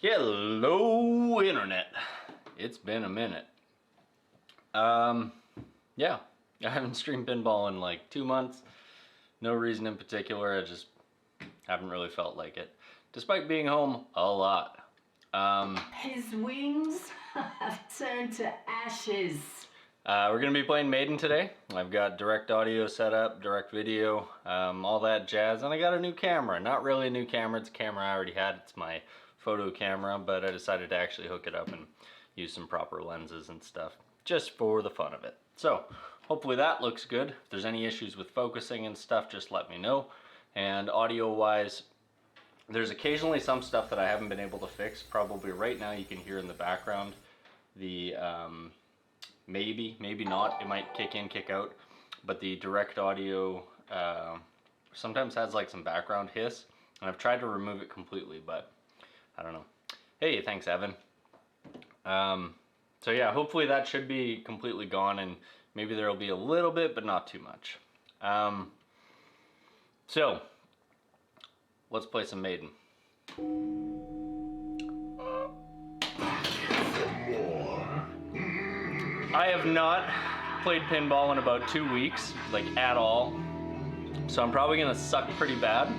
Hello, internet. It's been a minute. Yeah, I haven't streamed pinball in like 2 months. No reason in particular, I just haven't really felt like it. Despite being home a lot. His wings have turned to ashes. We're gonna be playing Maiden today. I've got direct audio set up, direct video, all that jazz, and I got a new camera. Not really a new camera, it's a camera I already had. It's my photo camera, but I decided to actually hook it up and use some proper lenses and stuff, just for the fun of it. So, hopefully that looks good. If there's any issues with focusing and stuff, just let me know. And audio-wise, there's occasionally some stuff that I haven't been able to fix. Probably right now you can hear in the background the maybe not, it might kick in, kick out, but the direct audio sometimes has like some background hiss, and I've tried to remove it completely, but I don't know. Hey, thanks Evan. So yeah, hopefully that should be completely gone, and maybe there'll be a little bit, but not too much. So let's play some Maiden. I have not played pinball in about 2 weeks, like at all. So I'm probably gonna suck pretty bad.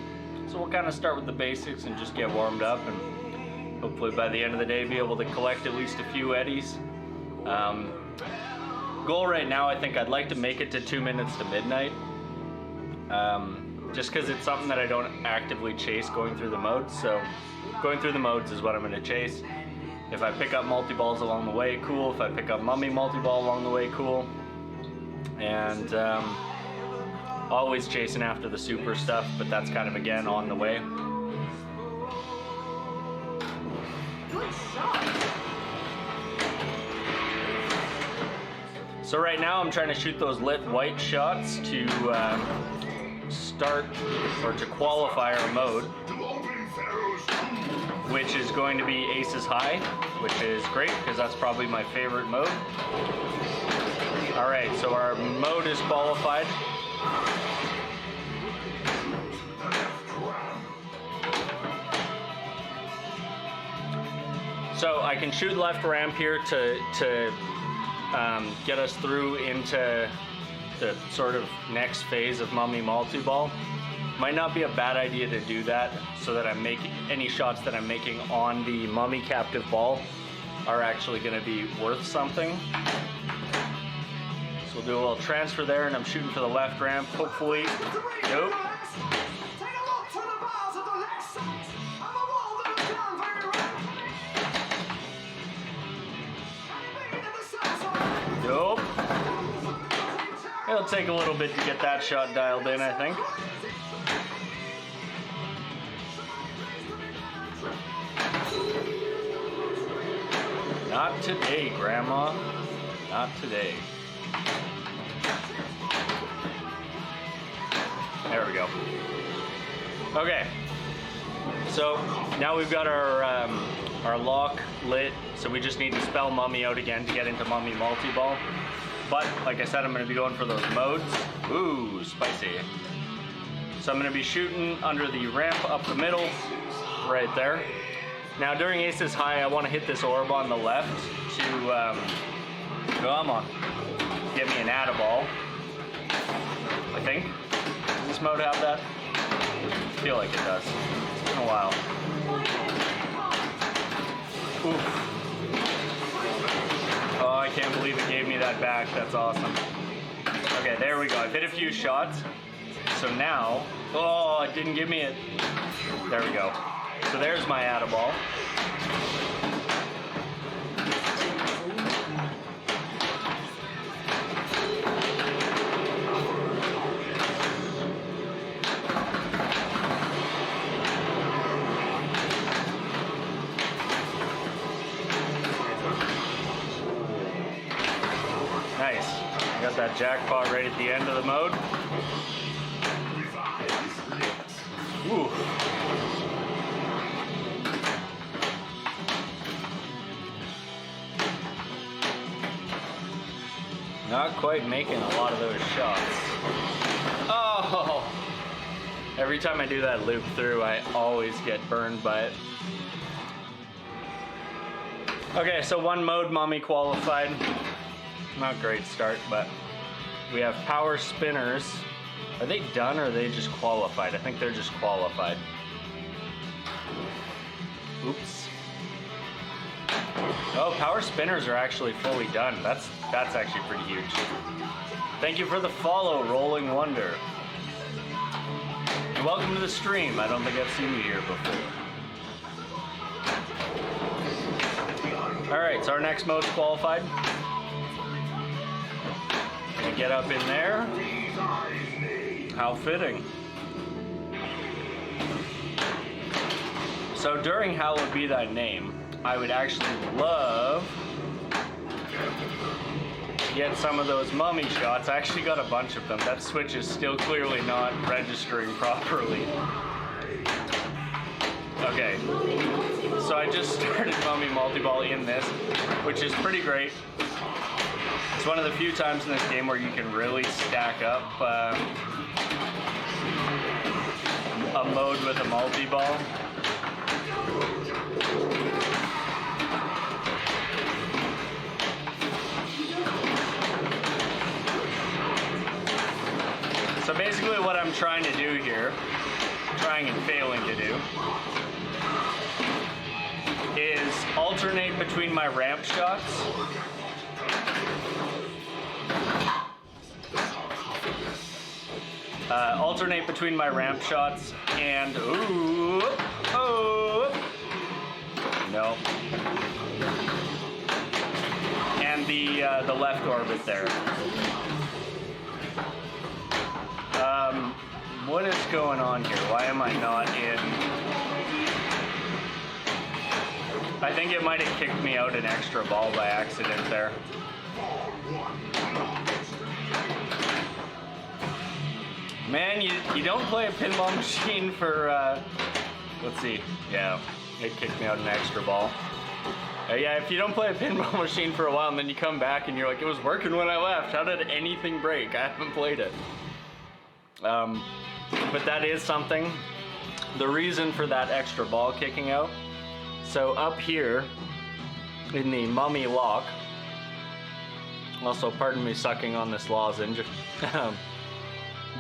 So we'll kind of start with the basics and just get warmed up, and hopefully by the end of the day be able to collect at least a few eddies. Goal right now, I think I'd like to make it to 2 minutes to midnight. Just because it's something that I don't actively chase going through the modes. So going through the modes is what I'm gonna chase. If I pick up multi-balls along the way, cool. If I pick up mummy multi-ball along the way, cool. And always chasing after the super stuff, but that's kind of again on the way. Good shot. So right now I'm trying to shoot those lit white shots to start or to qualify our mode, which is going to be Aces High, which is great because that's probably my favorite mode. All right, so our mode is qualified. So I can shoot left ramp here to get us through into the sort of next phase of mummy multi-ball. Might not be a bad idea to do that so that I'm making any shots that I'm making on the mummy captive ball are actually going to be worth something. So we'll do a little transfer there, and I'm shooting for the left ramp, hopefully. Nope. Nope. It'll take a little bit to get that shot dialed in, I think. Not today, Grandma. Not today. There we go. Okay. So now we've got our lock lit, so we just need to spell mummy out again to get into mummy multi-ball. But like I said, I'm going to be going for those modes. Ooh, spicy. So I'm going to be shooting under the ramp up the middle, right there. Now during Aces High, I want to hit this orb on the left to, come on, get me an atta-ball, I think. Does this mode have that? I feel like it does. It's been a while. Oof. Oh, I can't believe it gave me that back. That's awesome. Okay, there we go. I've hit a few shots. So now, oh, it didn't give me it. There we go. So there's my atta-ball. Nice. I got that jackpot right at the end of the mode. Ooh. Not quite making a lot of those shots. Oh! Every time I do that loop through, I always get burned by it. Okay, so one mode mummy qualified. Not great start, but we have power spinners. Are they done or are they just qualified? I think they're just qualified. Oops. Oh, power spinners are actually fully done. That's actually pretty huge. Thank you for the follow, Rolling Wonder. And welcome to the stream. I don't think I've seen you here before. Alright, so our next mode's qualified. Gonna get up in there. How fitting. So during Hallowed Be Thy Name, I would actually love to get some of those mummy shots. I actually got a bunch of them. That switch is still clearly not registering properly. Okay, so I just started Mummy Multi-Ball in this, which is pretty great. It's one of the few times in this game where you can really stack up a mode with a multi-ball. So basically what I'm trying to do here, trying and failing to do, is alternate between my ramp shots. Alternate between my ramp shots and ooh, oh, no, and the left orbit there. What is going on here? Why am I not in? I think it might have kicked me out an extra ball by accident there. Man, you don't play a pinball machine for, let's see, yeah, it kicked me out an extra ball. Yeah, if you don't play a pinball machine for a while and then you come back and you're like, it was working when I left, how did anything break? I haven't played it. But that is something. The reason for that extra ball kicking out, so up here in the mummy lock, also pardon me sucking on this lozenge,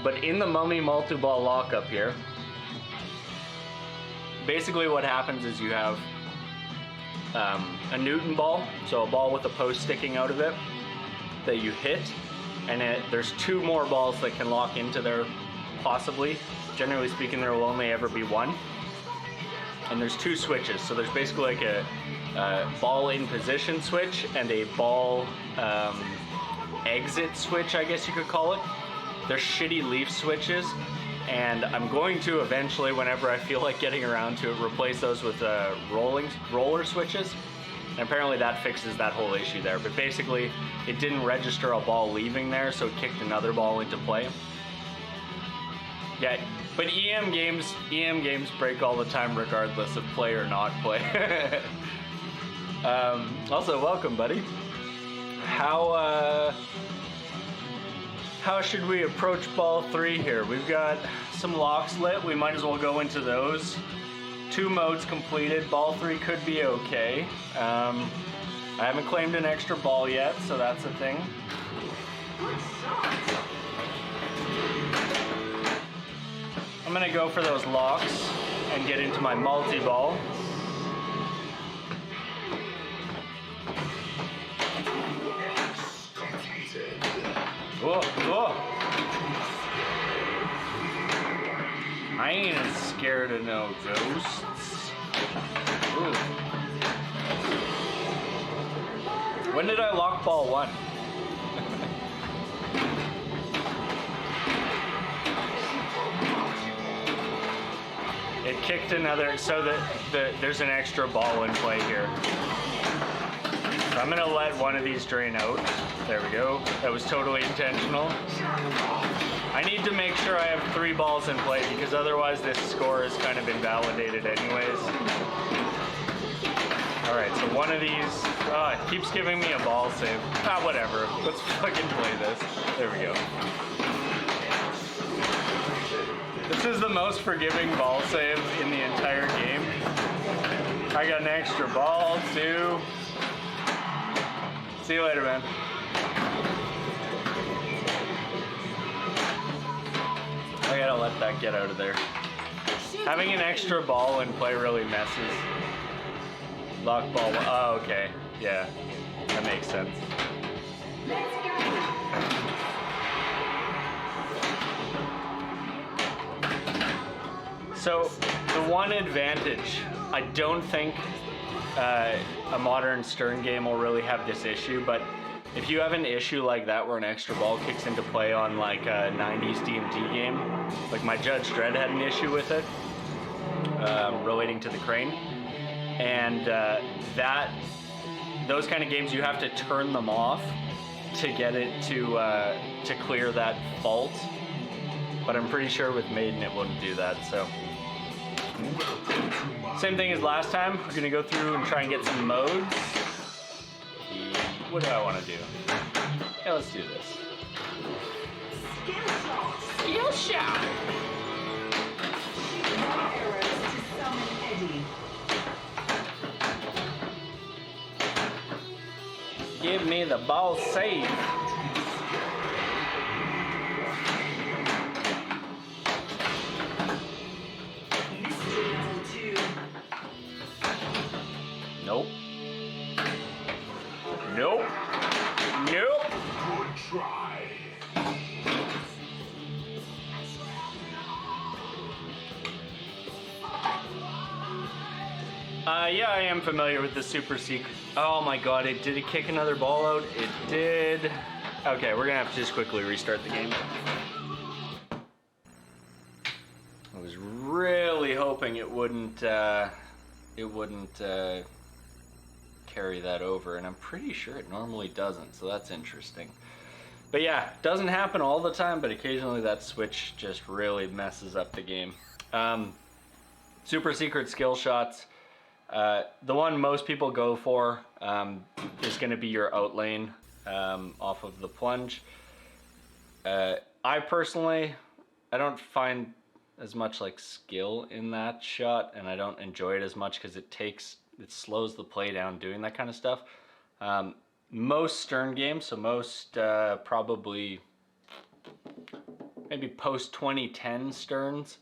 but in the mummy multi-ball lock up here, basically what happens is you have a Newton ball, so a ball with a post sticking out of it that you hit, and there's two more balls that can lock into there, possibly. Generally speaking, there will only ever be one. And there's two switches, so there's basically like a ball in position switch and a ball exit switch, I guess you could call it. They're shitty leaf switches, and I'm going to eventually, whenever I feel like getting around to it, replace those with roller switches. And apparently that fixes that whole issue there. But basically, it didn't register a ball leaving there, so it kicked another ball into play. Yeah, but EM games break all the time regardless of play or not play. Also, welcome, buddy. How should we approach ball 3 here? We've got some locks lit. We might as well go into those. 2 modes completed. Ball 3 could be okay. I haven't claimed an extra ball yet, so that's a thing. I'm gonna go for those locks and get into my multi-ball. Whoa, whoa. I ain't as scared of no ghosts. Ooh. When did I lock ball 1? It kicked another, so there's an extra ball in play here. So I'm gonna let one of these drain out. There we go. That was totally intentional. I need to make sure I have 3 balls in play because otherwise this score is kind of invalidated anyways. Alright, so one of these, it keeps giving me a ball save. Whatever. Let's fucking play this. There we go. This is the most forgiving ball save in the entire game. I got an extra ball too. See you later, man. I gotta let that get out of there. Having an extra ball in play really messes. Lock ball. Oh, okay. Yeah, that makes sense. Let's go. So the one advantage, I don't think a modern Stern game will really have this issue, but if you have an issue like that where an extra ball kicks into play on like a 90s DMT game, like my Judge Dredd had an issue with it relating to the crane, and those kind of games you have to turn them off to get it to clear that fault. But I'm pretty sure with Maiden it wouldn't do that, so. Same thing as last time. We're gonna go through and try and get some modes. What do I want to do? Yeah, let's do this. Skill shot. Skill shot! Shoot more arrows to summon Eddie. Give me the ball save. Mystery level 2. Nope. Nope. Nope. Good try. Yeah, I am familiar with the super secret. Oh my god, did it kick another ball out? It did. Okay, we're gonna have to just quickly restart the game. I was really hoping it wouldn't carry that over, and I'm pretty sure it normally doesn't, so that's interesting. But yeah, doesn't happen all the time, but occasionally that switch just really messes up the game. Super secret skill shots. The one most people go for is going to be your out lane off of the plunge. I personally, I don't find as much like skill in that shot, and I don't enjoy it as much because it slows the play down doing that kind of stuff. Most Stern games, so most probably maybe post 2010 Sterns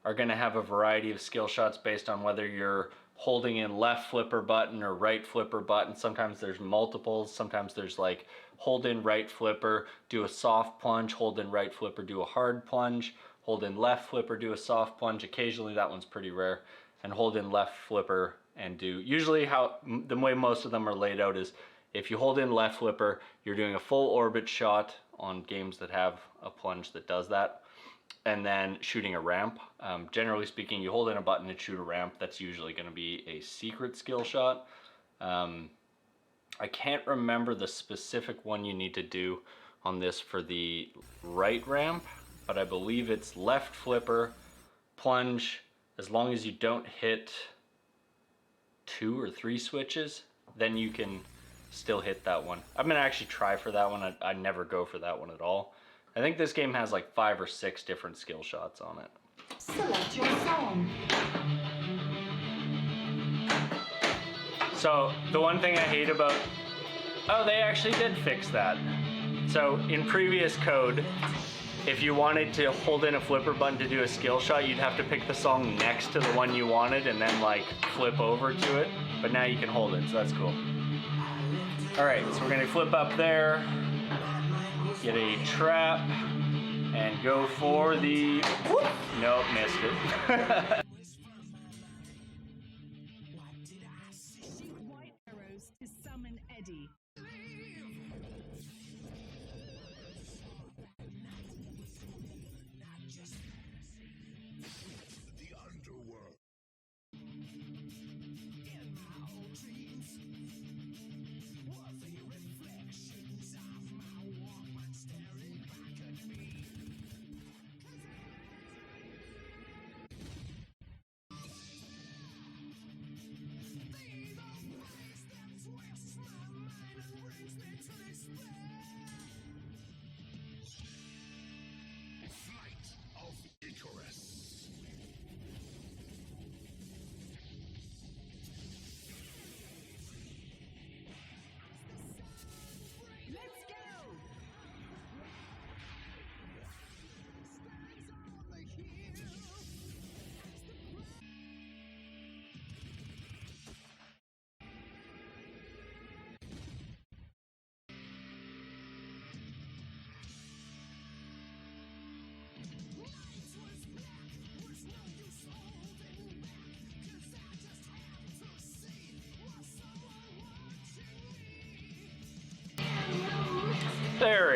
are going to have a variety of skill shots based on whether you're holding in left flipper button or right flipper button. Sometimes there's multiples. Sometimes there's like hold in right flipper, do a soft plunge, hold in right flipper, do a hard plunge, hold in left flipper, do a soft plunge. Occasionally that one's pretty rare. And hold in left flipper and do, usually how the way most of them are laid out is if you hold in left flipper, you're doing a full orbit shot on games that have a plunge that does that. And then shooting a ramp. Generally speaking, you hold in a button and shoot a ramp. That's usually going to be a secret skill shot. I can't remember the specific one you need to do on this for the right ramp, but I believe it's left flipper, plunge. As long as you don't hit 2 or 3 switches, then you can still hit that one. I'm going to actually try for that one. I never go for that one at all. I think this game has like 5 or 6 different skill shots on it. Select your song. So the one thing I hate about, oh, they actually did fix that. So in previous code, if you wanted to hold in a flipper button to do a skill shot, you'd have to pick the song next to the one you wanted and then like flip over to it. But now you can hold it, so that's cool. All right, so we're gonna flip up there, get a trap, and go for the, whoop, nope, missed it. Shoot white arrows to summon Eddie. The underworld.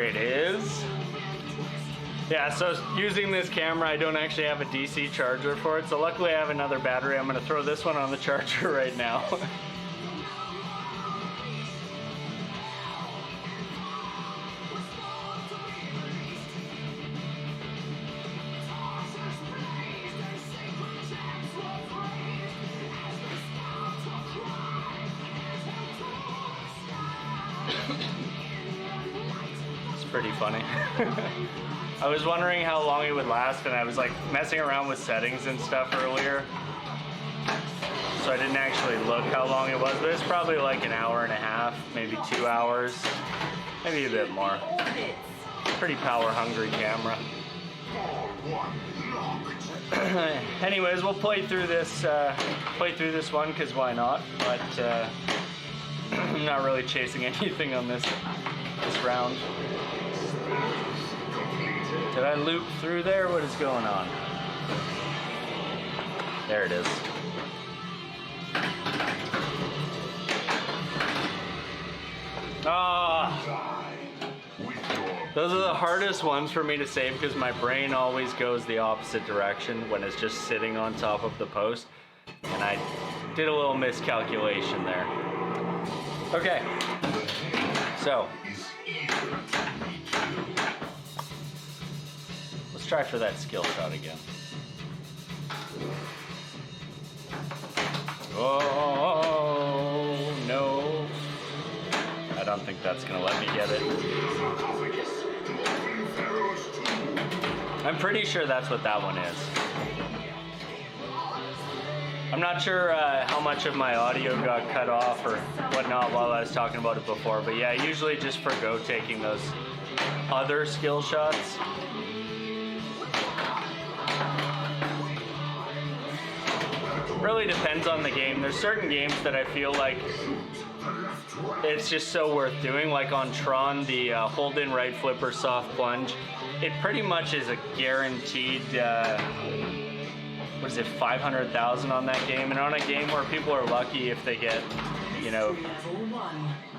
it is. Yeah, so using this camera, I don't actually have a DC charger for it, so luckily I have another battery. I'm gonna throw this one on the charger right now. It's pretty funny. I was wondering how long it would last, and I was like messing around with settings and stuff earlier, so I didn't actually look how long it was, but it's probably like an hour and a half, maybe 2 hours, maybe a bit more. Pretty power hungry camera. Anyways, we'll play through this one, because why not? But I'm not really chasing anything on this round. Did I loop through there? What is going on? There it is. Ah! Those are the hardest ones for me to save because my brain always goes the opposite direction when it's just sitting on top of the post. And I did a little miscalculation there. Okay. So. Let's try for that skill shot again. Oh, no. I don't think that's gonna let me get it. I'm pretty sure that's what that one is. I'm not sure how much of my audio got cut off or whatnot while I was talking about it before, but yeah, I usually just forgo taking those other skill shots. Really depends on the game. There's certain games that I feel like it's just so worth doing, like on Tron, the hold in right flipper soft plunge. It pretty much is a guaranteed, what is it, 500,000 on that game. And on a game where people are lucky if they get, you know,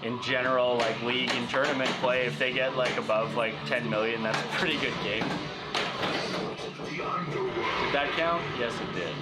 in general, like league and tournament play, if they get like above like 10 million, that's a pretty good game. Did that count? Yes, it did.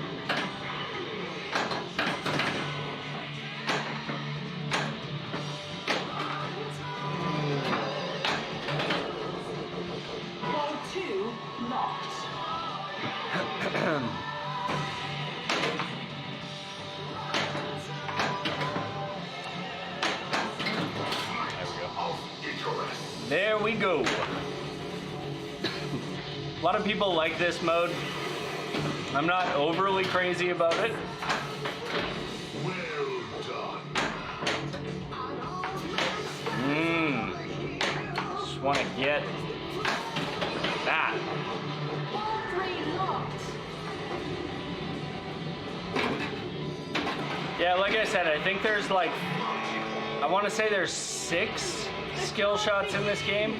There we go. A lot of people like this mode. I'm not overly crazy about it. Just want to get that. Yeah, like I said, I think there's like, I want to say there's 6 skill shots in this game.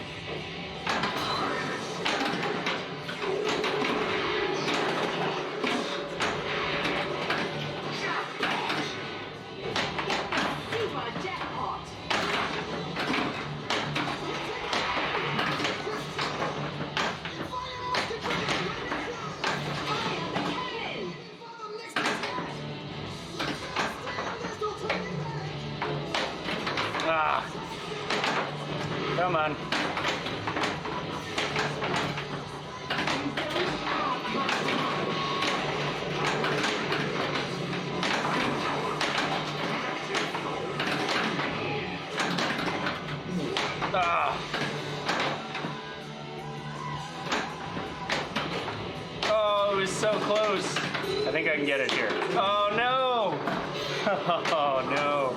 Come on. Oh, it was so close. I think I can get it here. Oh, no. Oh, no.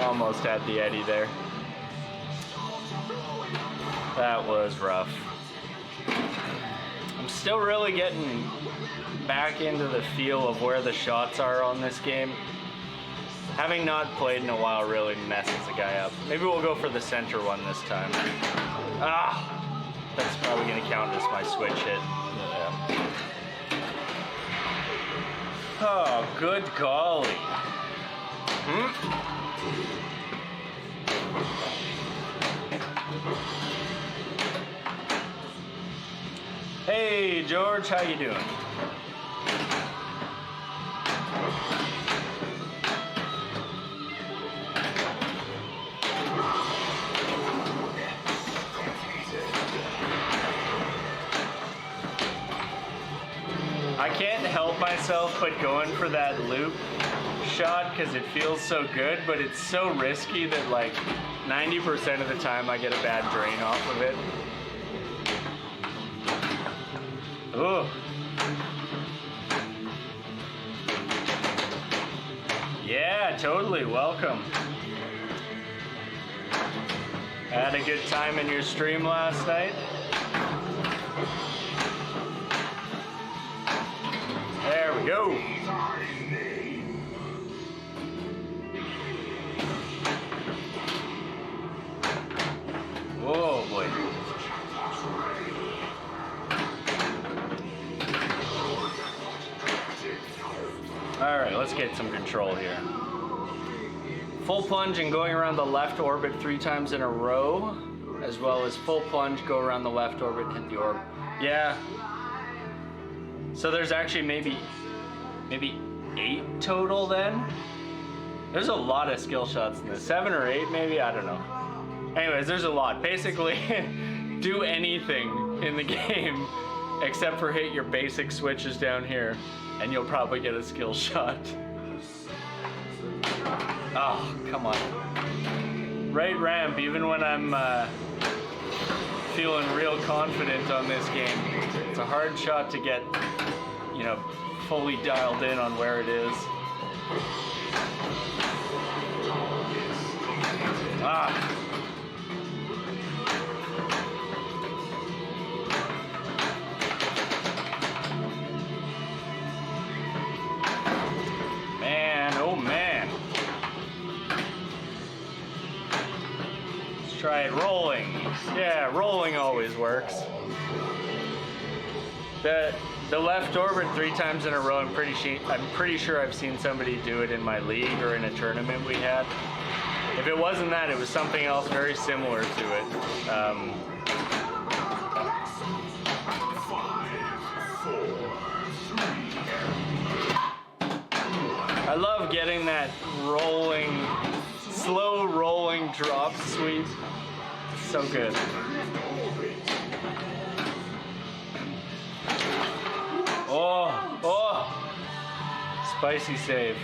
Almost had the eddy there. That was rough. I'm still really getting back into the feel of where the shots are on this game. Having not played in a while really messes the guy up. Maybe we'll go for the center one this time. Ah! That's probably going to count as my switch hit. Yeah. Oh, good golly. Hey George, how you doing? I can't help myself but going for that loop shot because it feels so good, but it's so risky that like 90% of the time I get a bad drain off of it. Ooh. Yeah, totally. Welcome. Had a good time in your stream last night? There we go. Whoa, boy. All right, let's get some control here. Full plunge and going around the left orbit 3 times in a row, as well as full plunge, go around the left orbit and hit the orb. Yeah. So there's actually maybe 8 total then? There's a lot of skill shots in this. 7 or 8 maybe, I don't know. Anyways, there's a lot. Basically, do anything in the game except for hit your basic switches down here, and you'll probably get a skill shot. Oh, come on. Right ramp, even when I'm feeling real confident on this game, it's a hard shot to get, you know, fully dialed in on where it is. Ah. Man, oh man. Let's try it rolling. Yeah, rolling always works. The left orbit 3 times in a row, I'm pretty sure I've seen somebody do it in my league or in a tournament we had. If it wasn't that, it was something else very similar to it. 5, 4, 3. I love getting that rolling, slow rolling drop sweep. So good. Oh, oh, spicy save.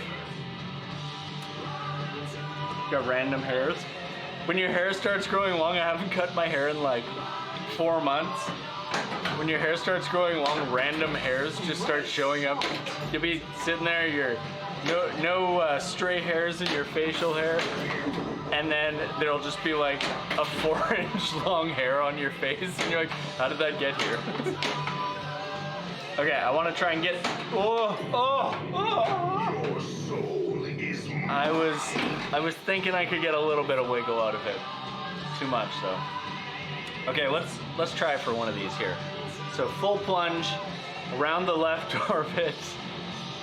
Got random hairs. When your hair starts growing long, I haven't cut my hair in like 4 months. When your hair starts growing long, random hairs just start showing up. You'll be sitting there, you're no stray hairs in your facial hair, and then there'll just be like a 4-inch long hair on your face, and you're like, how did that get here? Okay, I want to try and get. Oh, oh, oh! Your soul is mine. I was thinking I could get a little bit of wiggle out of it. Too much though. Okay, let's try for one of these here. So full plunge around the left orbit.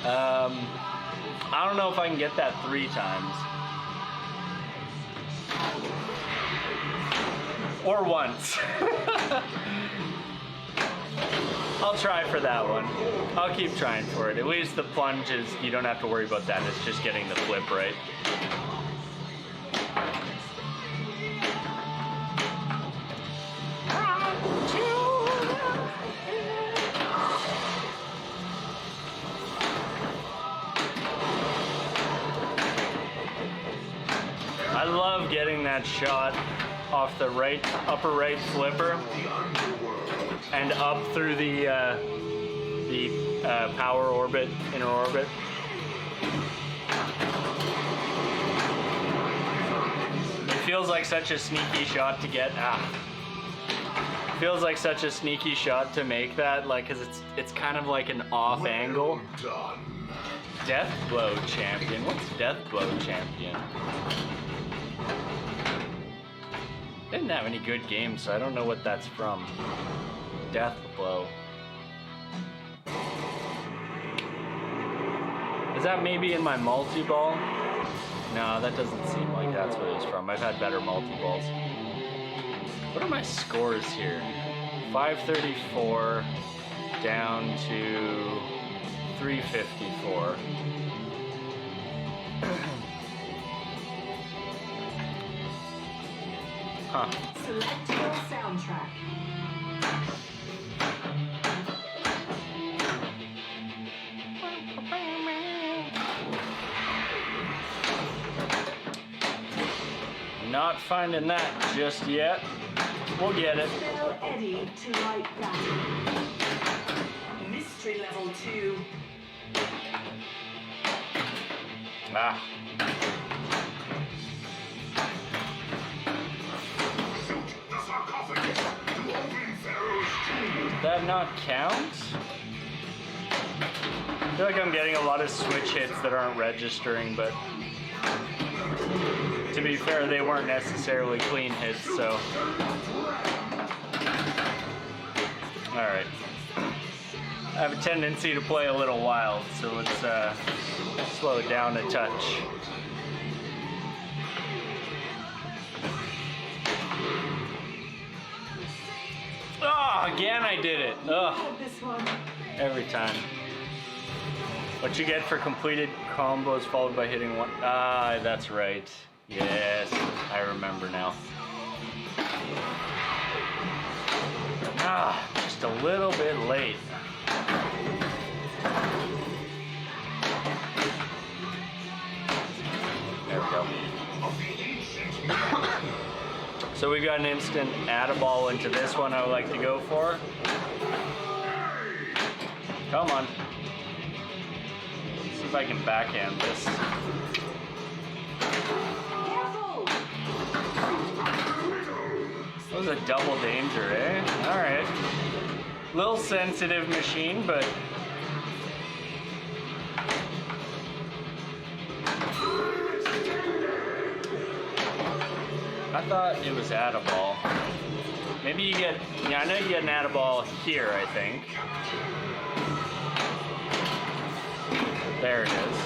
I don't know if I can get that 3 times. Or once. I'll try for that one. I'll keep trying for it. At least the plunge is, you don't have to worry about that. It's just getting the flip right. I love getting that shot off the right, upper right flipper and up through the power orbit, inner orbit. It feels like such a sneaky shot to get. Feels like such a sneaky shot to make that, like, cause it's kind of like an off angle. Done. Death Blow Champion. What's Death Blow Champion? Didn't have any good games, so I don't know what that's from. Death Blow. Is that maybe in my multi-ball? No, that doesn't seem like that's what it's from. I've had better multi-balls. What are my scores here? 534 down to 354. Huh. Select your soundtrack. Not finding that just yet. We'll get it. Spell Eddie to light battle. Mystery level 2. Ah. Shoot the sarcophagus to open Pharaoh's tomb. Did that not count? I feel like I'm getting a lot of switch hits that aren't registering, but to be fair, they weren't necessarily clean hits, so. Alright. I have a tendency to play a little wild, so let's slow it down a touch. Oh, again I did it. Ugh. This one. Every time. What you get for completed combos followed by hitting one. Ah, that's right. Yes, I remember now. Ah, just a little bit late. There we go. So we've got an instant add a ball into this one I would like to go for. Come on. See if I can backhand this. Careful! That was a double danger, eh? Alright. Little sensitive machine, but... I thought it was add a ball. Maybe you get... Yeah, I know you get an add a ball here, I think. There it is.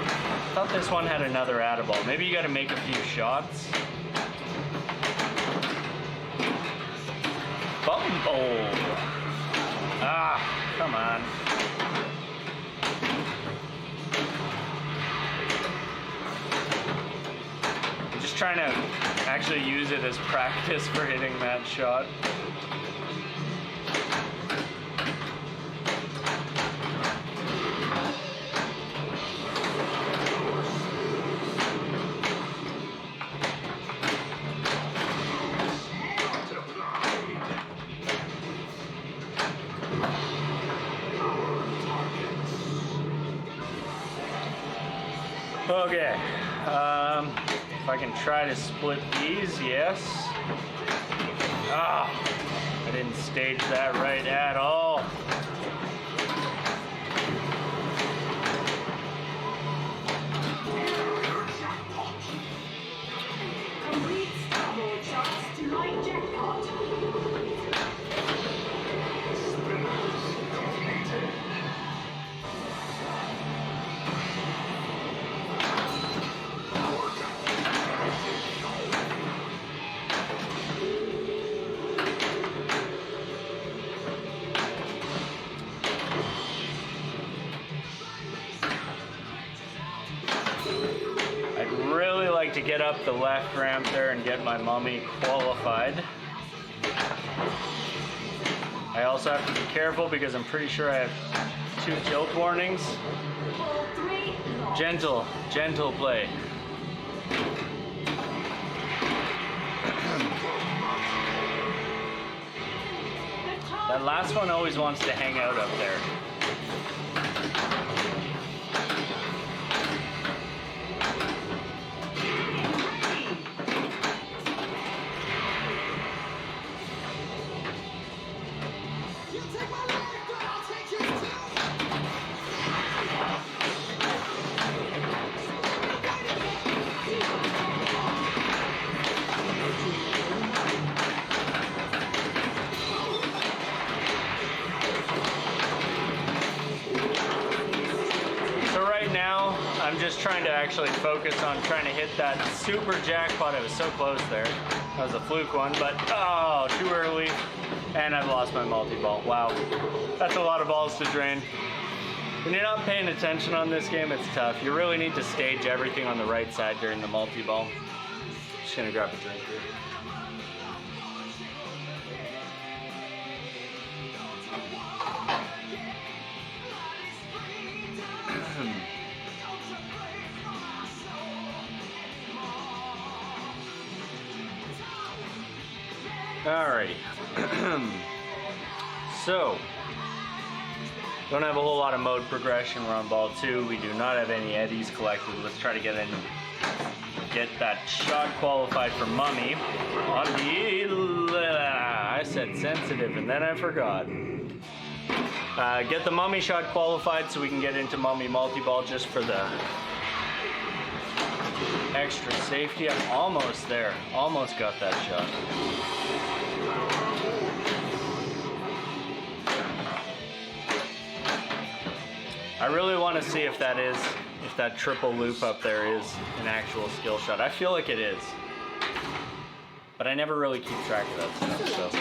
I thought this one had another add a ball. Maybe you gotta make a few shots. Bumble! Ah, come on. I'm just trying to actually use it as practice for hitting that shot. Okay, if I can try to split these, yes. Ah, I didn't stage that right at all. Complete starboard shots to light jackpot. I'd really like to get up the left ramp there and get my mummy qualified. I also have to be careful because I'm pretty sure I have 2 tilt warnings. Ball 3 lost. Gentle, gentle play. That last one always wants to hang out up there. just trying to actually focus on trying to hit that super jackpot. It was so close there. That was a fluke one, but oh, too early. And I've lost my multi-ball. Wow, that's a lot of balls to drain. When you're not paying attention on this game, it's tough. You really need to stage everything on the right side during the multi-ball. Just gonna grab a drink here. Alrighty. So, don't have a whole lot of mode progression. We're on ball 2. We do not have any eddies collected. Let's try to get that shot qualified for Mummy on the... I said sensitive and then I forgot. Get the Mummy shot qualified so we can get into Mummy multi-ball just for the extra safety. I'm almost there. Almost got that shot. I really want to see if that triple loop up there is an actual skill shot. I feel like it is. But I never really keep track of that stuff, so.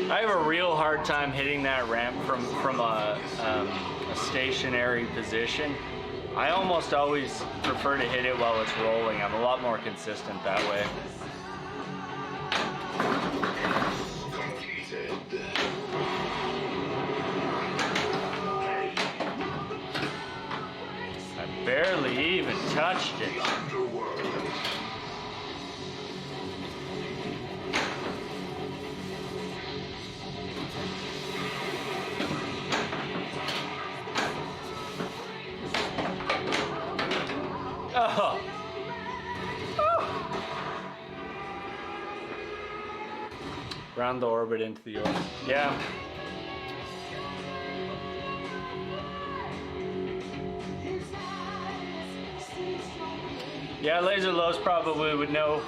I have a real hard time hitting that ramp from a stationary position. I almost always prefer to hit it while it's rolling. I'm a lot more consistent that way. I barely even touched it. Oh. Round the orbit into the orbit. Yeah. Yeah, Laser Lows probably would know.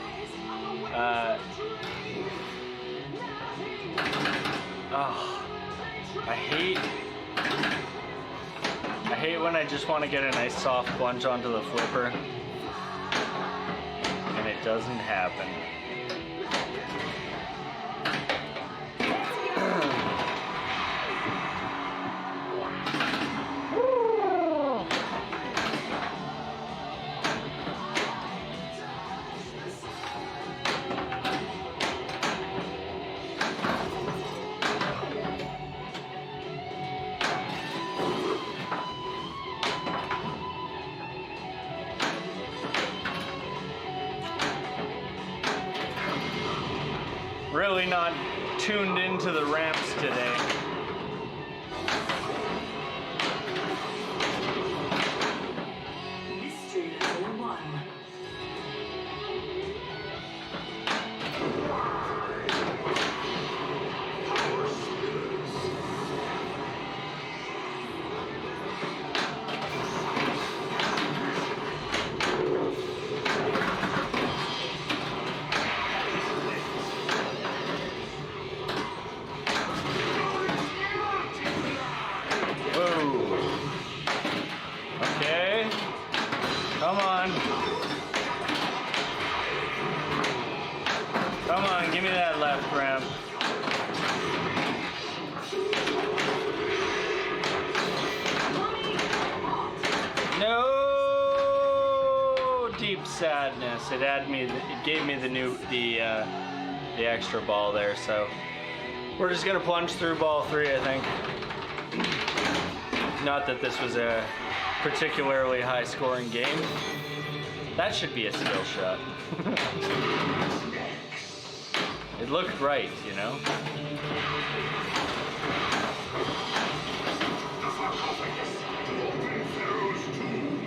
Oh, I hate when I just want to get a nice soft plunge onto the flipper and it doesn't happen. Really not tuned into the ramps today. Mystery level 1. Okay. Come on. Come on, give me that left ramp. No deep sadness. It gave me the extra ball there, so we're just gonna plunge through ball 3, I think. Not that this was a particularly high scoring game. That should be a skill shot. It looked right, you know? The sarcophagus to open Pharaoh's tomb.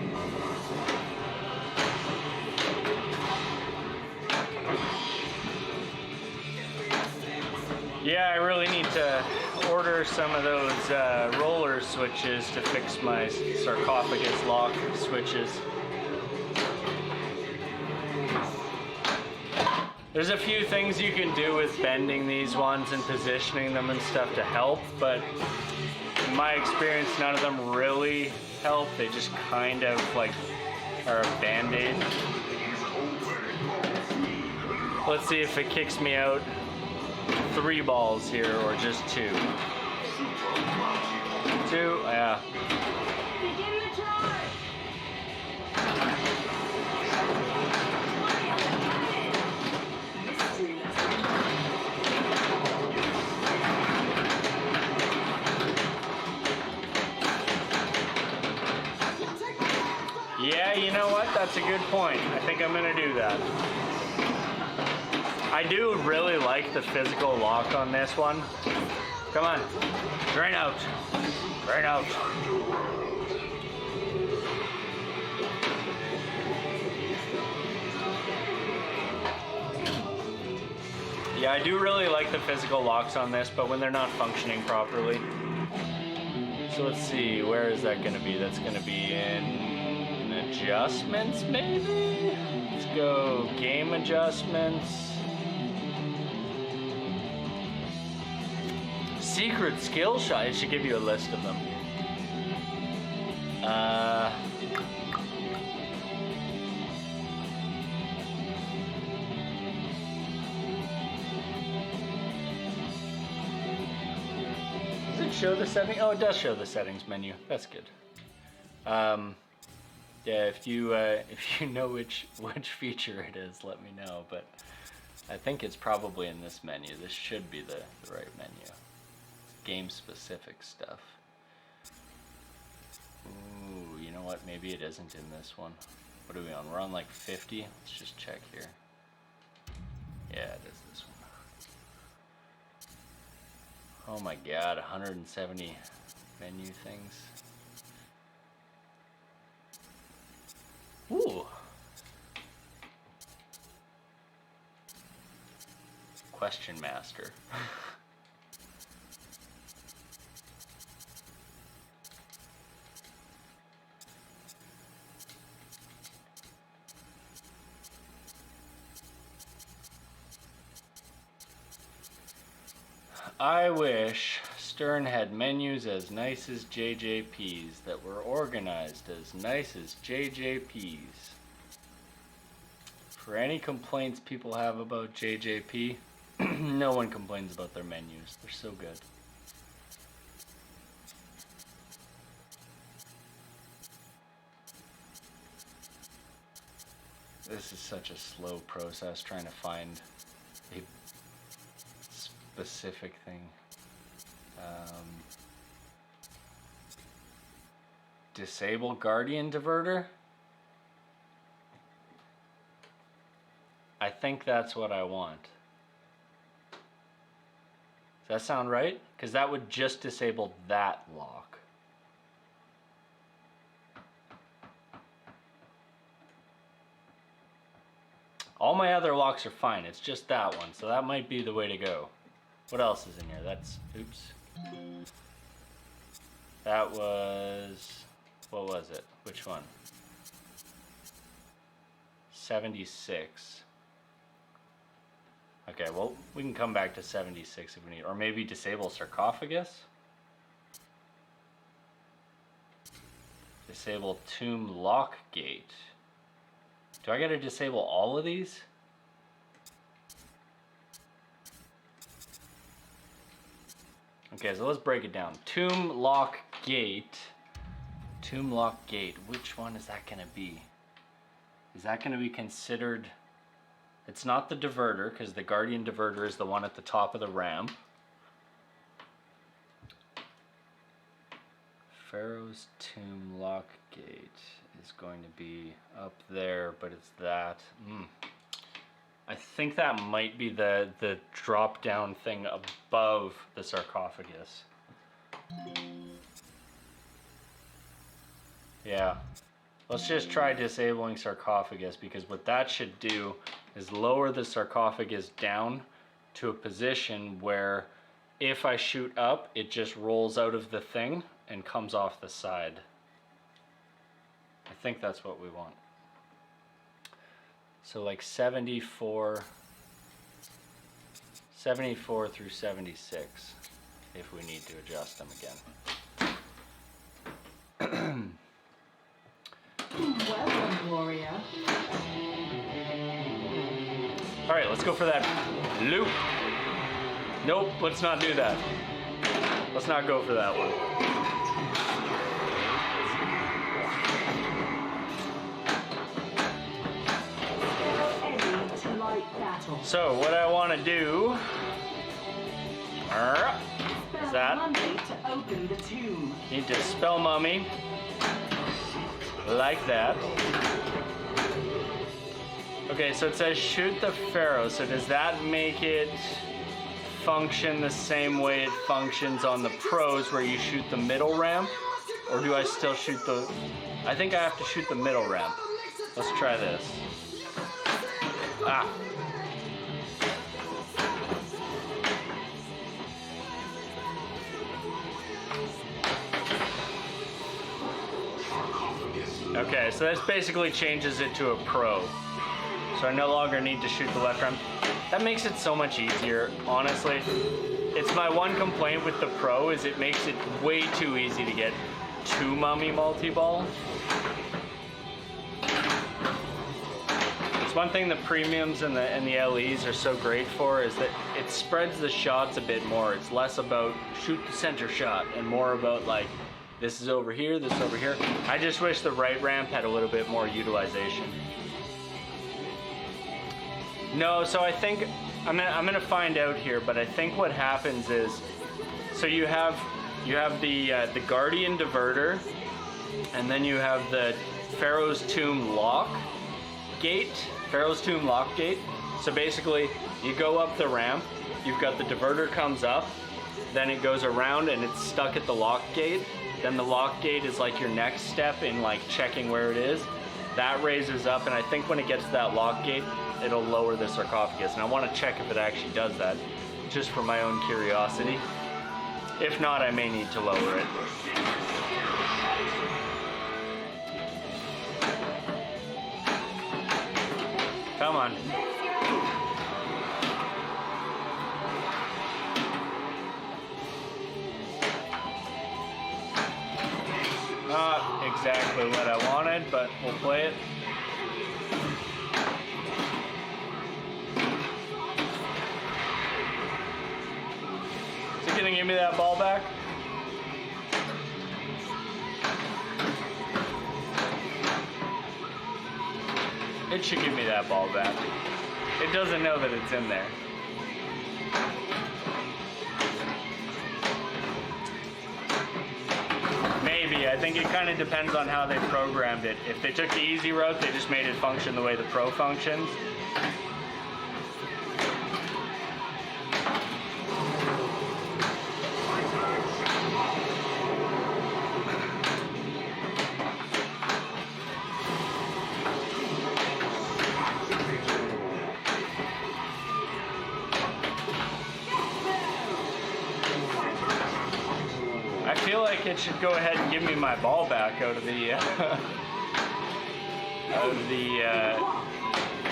Yeah, I really need to order some of those roller switches to fix my sarcophagus lock switches. There's a few things you can do with bending these ones and positioning them and stuff to help, but in my experience, none of them really help. They just kind of like are a band-aid. Let's see if it kicks me out 3 balls here or just 2. 2, yeah. Begin the charge! Mystery level. Yeah, you know what? That's a good point. I think I'm gonna do that. I do really like the physical lock on this one. Come on. Drain out. Drain out. Yeah, I do really like the physical locks on this, but when they're not functioning properly. So let's see, where is that gonna be? That's gonna be in adjustments, maybe? Let's go game adjustments. Secret skill shot. It should give you a list of them. Does it show the settings? Oh, it does show the settings menu. That's good. Yeah, if you know which feature it is, let me know. But I think it's probably in this menu. This should be the right menu. Game specific stuff. Ooh, you know what? Maybe it isn't in this one. What are we on? We're on like 50. Let's just check here. Yeah, it is this one. Oh my god, 170 menu things. Ooh. Question Master. I wish Stern had menus as nice as JJP's, that were organized as nice as JJP's. For any complaints people have about JJP, no one complains about their menus. They're so good. This is such a slow process trying to find a specific thing. Disable Guardian Diverter? I think that's what I want. Does that sound right? Because that would just disable that lock. All my other locks are fine, it's just that one, so that might be the way to go. What else is in here? That's, oops. That was, what was it? Which one? 76. Okay, well, we can come back to 76 if we need, or maybe disable sarcophagus? Disable tomb lock gate. Do I gotta disable all of these? Okay, so let's break it down. Tomb lock gate. Tomb lock gate. Which one is that gonna be? Is that gonna be considered? It's not the diverter, because the Guardian diverter is the one at the top of the ramp. Pharaoh's Tomb lock gate is going to be up there, but it's that. I think that might be the drop down thing above the sarcophagus. Yeah. Let's just try disabling sarcophagus, because what that should do is lower the sarcophagus down to a position where if I shoot up, it just rolls out of the thing and comes off the side. I think that's what we want. So like 74 through 76, if we need to adjust them again. Well done, warrior. All right, let's go for that loop. Nope, let's not do that. Let's not go for that one. Eddie to light battle. So what I want to do is that Mummy to open the tomb. need to spell mummy like that. Okay, so it says shoot the pharaoh. So does that make it function the same way it functions on the pros, where you shoot the middle ramp? Or do I still shoot the... I think I have to shoot the middle ramp. Let's try this. Ah. Okay, so this basically changes it to a pro. So I no longer need to shoot the left ramp. That makes it so much easier, honestly. It's my one complaint with the pro, is it makes it way too easy to get two mummy multi-ball. It's one thing the premiums and the LEs are so great for, is that it spreads the shots a bit more. It's less about shoot the center shot and more about like, this is over here, this is over here. I just wish the right ramp had a little bit more utilization. No, so I think, I'm gonna find out here, but I think what happens is, so you have the Guardian Diverter, and then you have the Pharaoh's Tomb lock gate, Pharaoh's Tomb lock gate. So basically, you go up the ramp, you've got the diverter comes up, then it goes around and it's stuck at the lock gate. Then the lock gate is like your next step in like checking where it is. That raises up, and I think when it gets to that lock gate, it'll lower the sarcophagus. And I want to check if it actually does that, just for my own curiosity. If not, I may need to lower it. Come on. Not exactly what I wanted, but we'll play it. Is it gonna give me that ball back? It should give me that ball back. It doesn't know that it's in there. Maybe. I think it kind of depends on how they programmed it. If they took the easy route, they just made it function the way the Pro functions. I feel like it should go ahead and give me my ball back out of the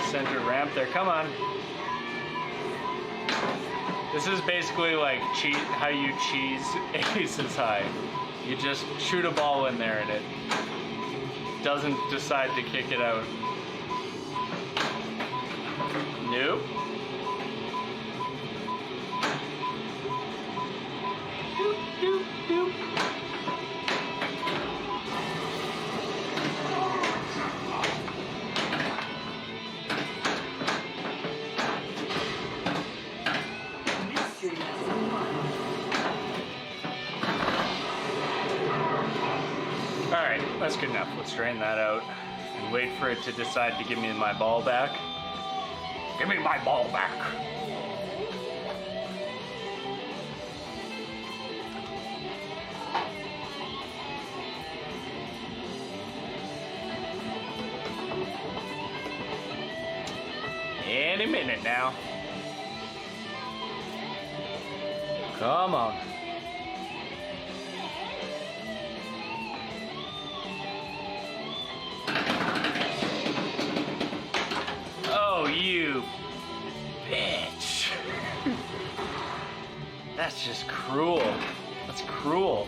center ramp there. Come on. This is basically like how you cheese aces high. You just shoot a ball in there and it doesn't decide to kick it out. Nope. Doop, doop, doop. Mystery lesson 1. Alright, that's good enough. Let's drain that out and wait for it to decide to give me my ball back. Give me my ball back! Any minute now. Come on. Oh, you bitch. That's just cruel. That's cruel.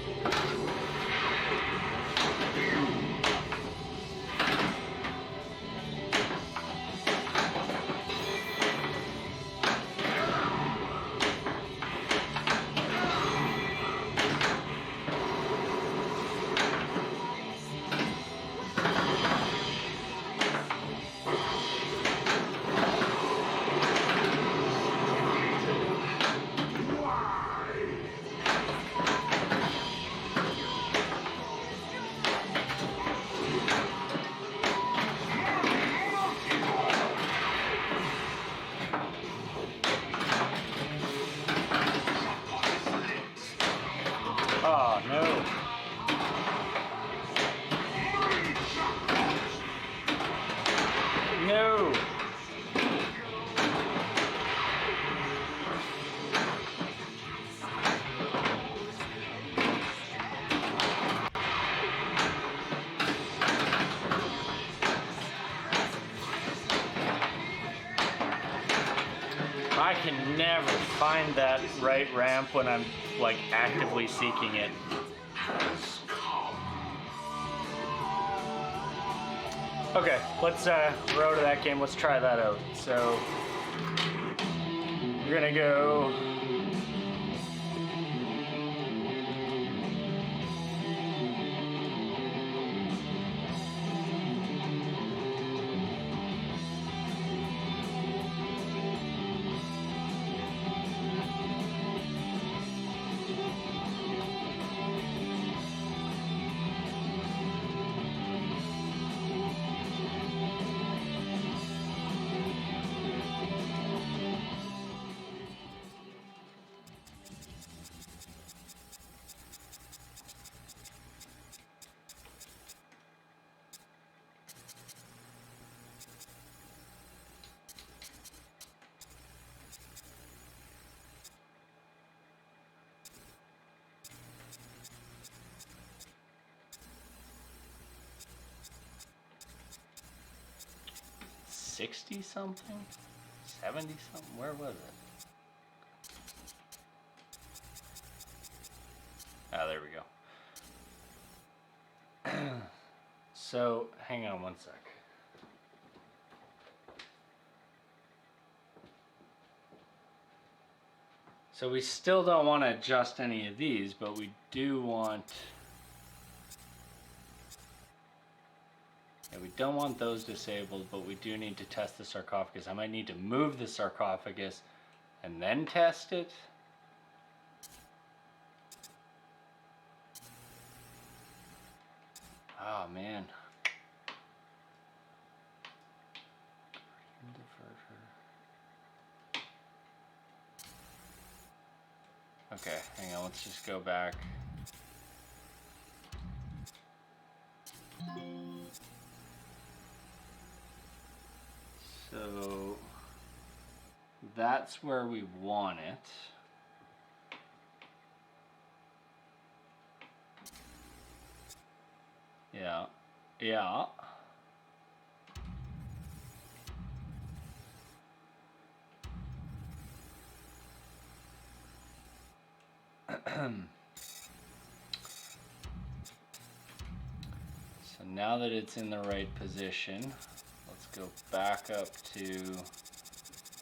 Oh, no. No. I can never find that right ramp when I'm like actively seeking it. Okay, let's row to that game. Let's try that out. So we're gonna go. $60 something? $70 something? Where was it? Ah, there we go. So, hang on one sec. So we still don't want to adjust any of these, but we do want... Yeah, we don't want those disabled, but we do need to test the sarcophagus. I might need to move the sarcophagus and then test it. Oh man. Okay, hang on, let's just go back. So that's where we want it. Yeah, yeah. So now that it's in the right position, let's go back up to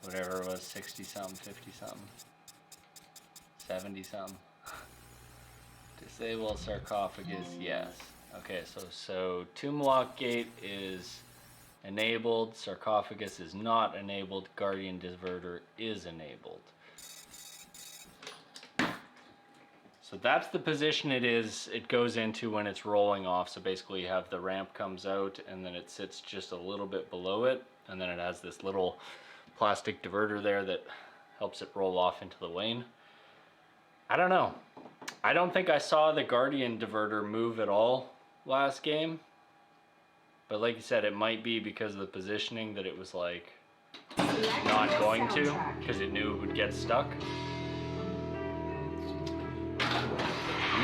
whatever it was, 60 something, 50 something, 70 something. Disable sarcophagus, yes. Okay, so Tomb Walk Gate is enabled, sarcophagus is not enabled, Guardian Diverter is enabled. So that's the position it goes into when it's rolling off. So basically you have the ramp comes out and then it sits just a little bit below it. And then it has this little plastic diverter there that helps it roll off into the lane. I don't know. I don't think I saw the Guardian diverter move at all last game. But like you said, it might be because of the positioning that it was like not going to, because it knew it would get stuck.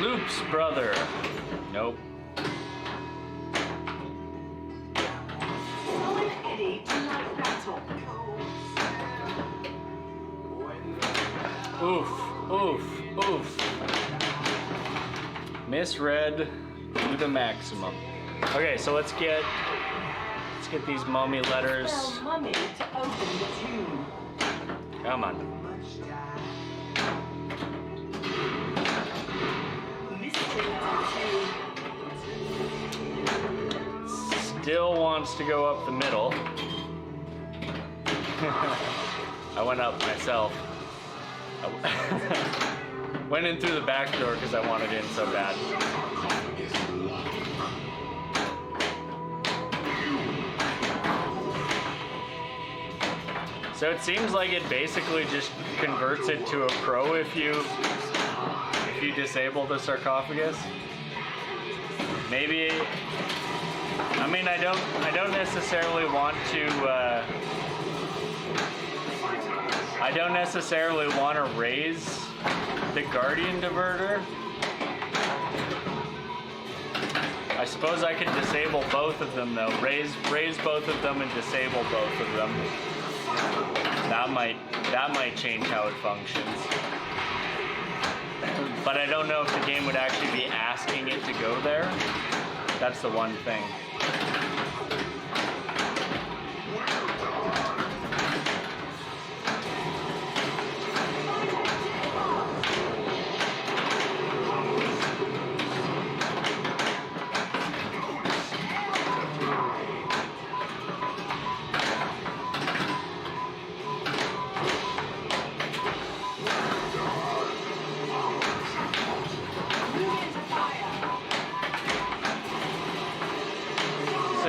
Loop's brother. Nope. Summon Eddie to light battle. Oof, oof, oof. Misread to the maximum. Okay, so let's get these mummy letters. Tell Mummy to open the tomb. Come on. Mystery level 2. Still wants to go up the middle. I went up myself. Went in through the back door because I wanted in so bad. So it seems like it basically just converts it to a pro if you disable the sarcophagus. Maybe, I mean, I don't necessarily want to raise the Guardian diverter. I suppose I could disable both of them though. Raise both of them and disable both of them. That might change how it functions. But I don't know if the game would actually be asking it to go there. That's the one thing.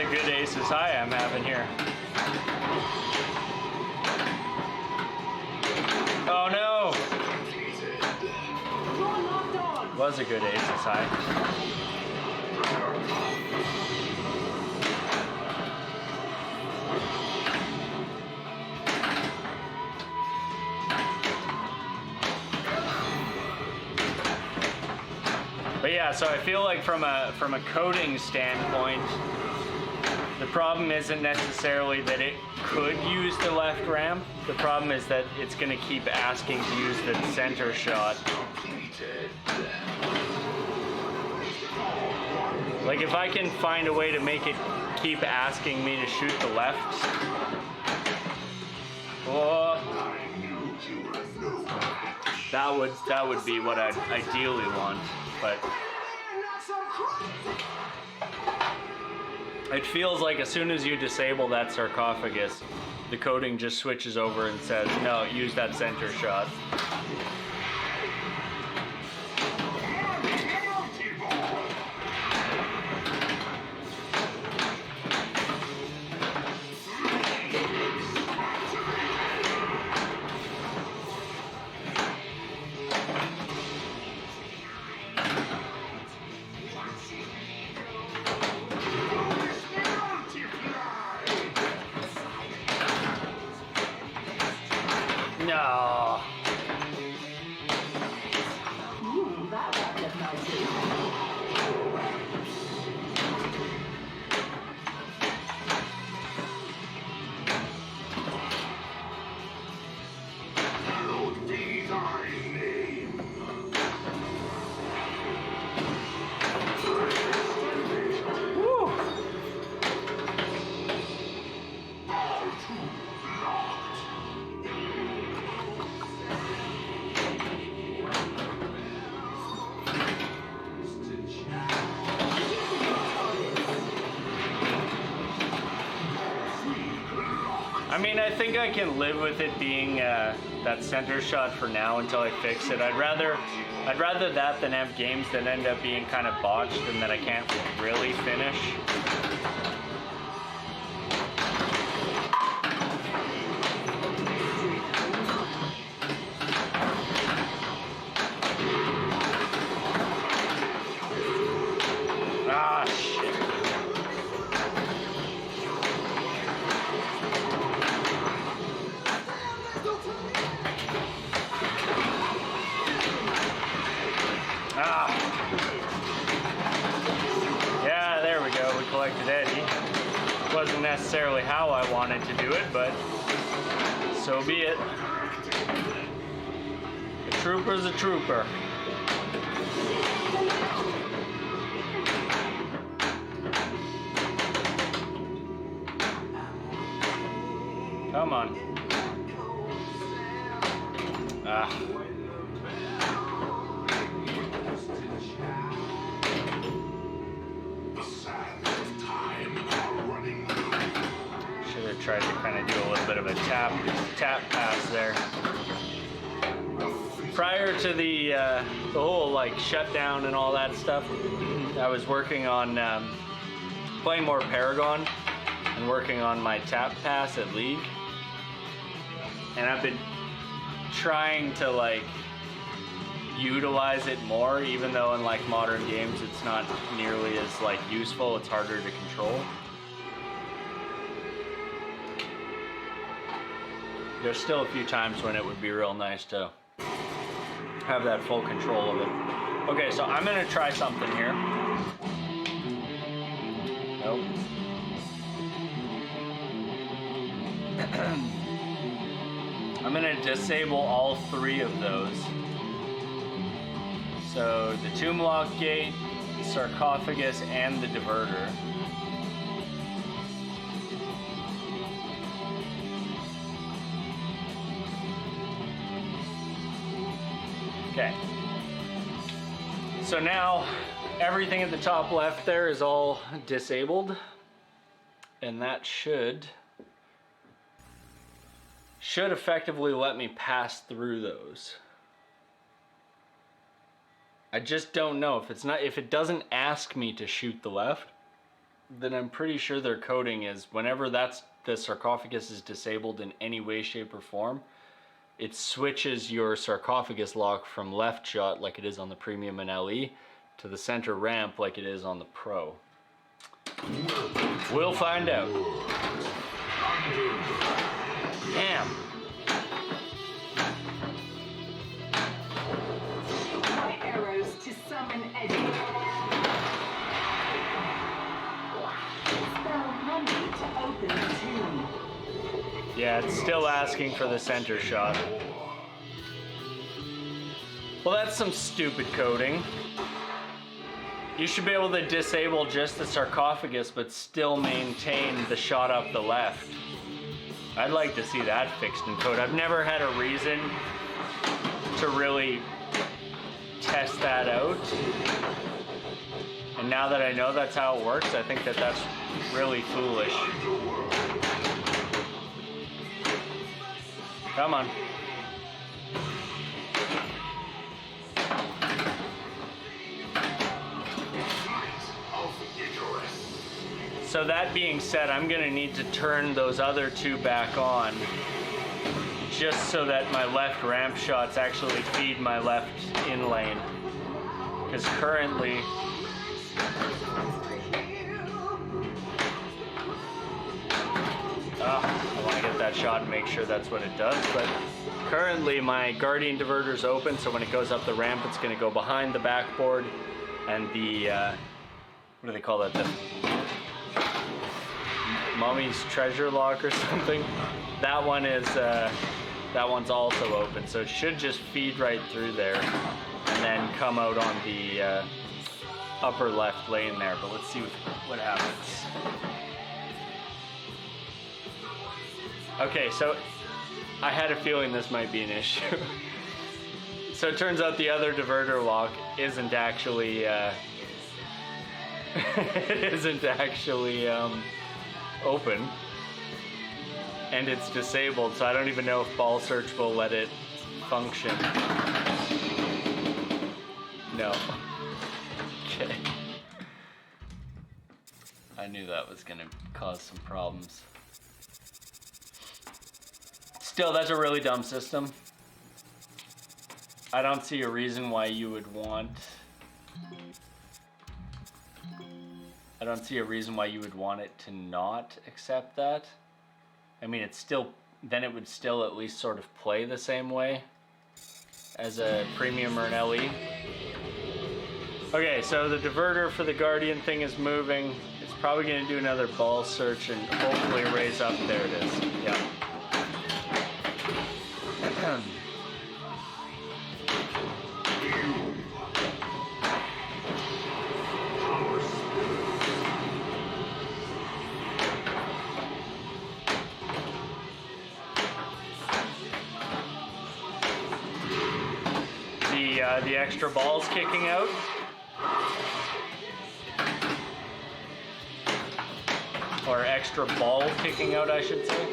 Good aces high I'm having here. Oh no! Was a good aces high. But yeah, so I feel like from a coding standpoint, the problem isn't necessarily that it could use the left ramp. The problem is that it's going to keep asking to use the center shot. Like if I can find a way to make it keep asking me to shoot the left. Oh, that would be what I'd ideally want, but it feels like as soon as you disable that sarcophagus, the coding just switches over and says, no, use that center shot. No. That wrapped up nicely. Hallowed be thy name. Woo. All too locked. I mean, I think I can live with it being that center shot for now until I fix it. I'd rather I'd rather that than have games that end up being kind of botched and that I can't really finish. Ah, shit. Ah. Yeah, there we go. We collected Eddie. Wasn't necessarily how I wanted to do it, but so be it. A trooper's a trooper. Come on. Ah. Should have tried to kind of do a little bit of a tap pass there. Prior to the whole like shutdown and all that stuff, I was working on playing more Paragon and working on my tap pass at League. And I've been trying to like utilize it more, even though in like modern games it's not nearly as like useful. It's harder to control. There's still a few times when it would be real nice to have that full control of it. Okay, so I'm gonna try something here. Nope. I'm gonna disable all three of those. So the tomb lock gate, the sarcophagus, and the diverter. Okay. So now everything at the top left there is all disabled, and that should effectively let me pass through those. I just don't know if it doesn't ask me to shoot the left, then I'm pretty sure their coding is whenever the sarcophagus is disabled in any way, shape, or form, it switches your sarcophagus lock from left shot like it is on the Premium and LE to the center ramp like it is on the Pro. We'll find out. Damn. White arrows to summon Eddie. Spell money to open the tomb. Yeah, it's still asking for the center shot. Well, that's some stupid coding. You should be able to disable just the sarcophagus, but still maintain the shot up the left. I'd like to see that fixed in code. I've never had a reason to really test that out. And now that I know that's how it works, I think that that's really foolish. Come on. So that being said, I'm gonna need to turn those other two back on just so that my left ramp shots actually feed my left in lane. Because currently, I want to get that shot and make sure that's what it does, but currently my Guardian diverter's open, so when it goes up the ramp, it's going to go behind the backboard, and the, what do they call that, the Mummy's Treasure Lock or something? That one is, that one's also open, so it should just feed right through there, and then come out on the upper left lane there, but let's see what happens. Okay, so I had a feeling this might be an issue. So it turns out the other diverter lock isn't actually, open. And it's disabled, so I don't even know if ball search will let it function. No. Okay. I knew that was gonna cause some problems. Still, that's a really dumb system. I don't see a reason why you would want... I don't see a reason why you would want it to not accept that. I mean, it's still... Then it would still at least sort of play the same way as a premium or an LE. Okay, so the diverter for the Guardian thing is moving. It's probably going to do another ball search and hopefully raise up. There it is. Yeah. The extra balls kicking out. Or extra ball kicking out, I should say.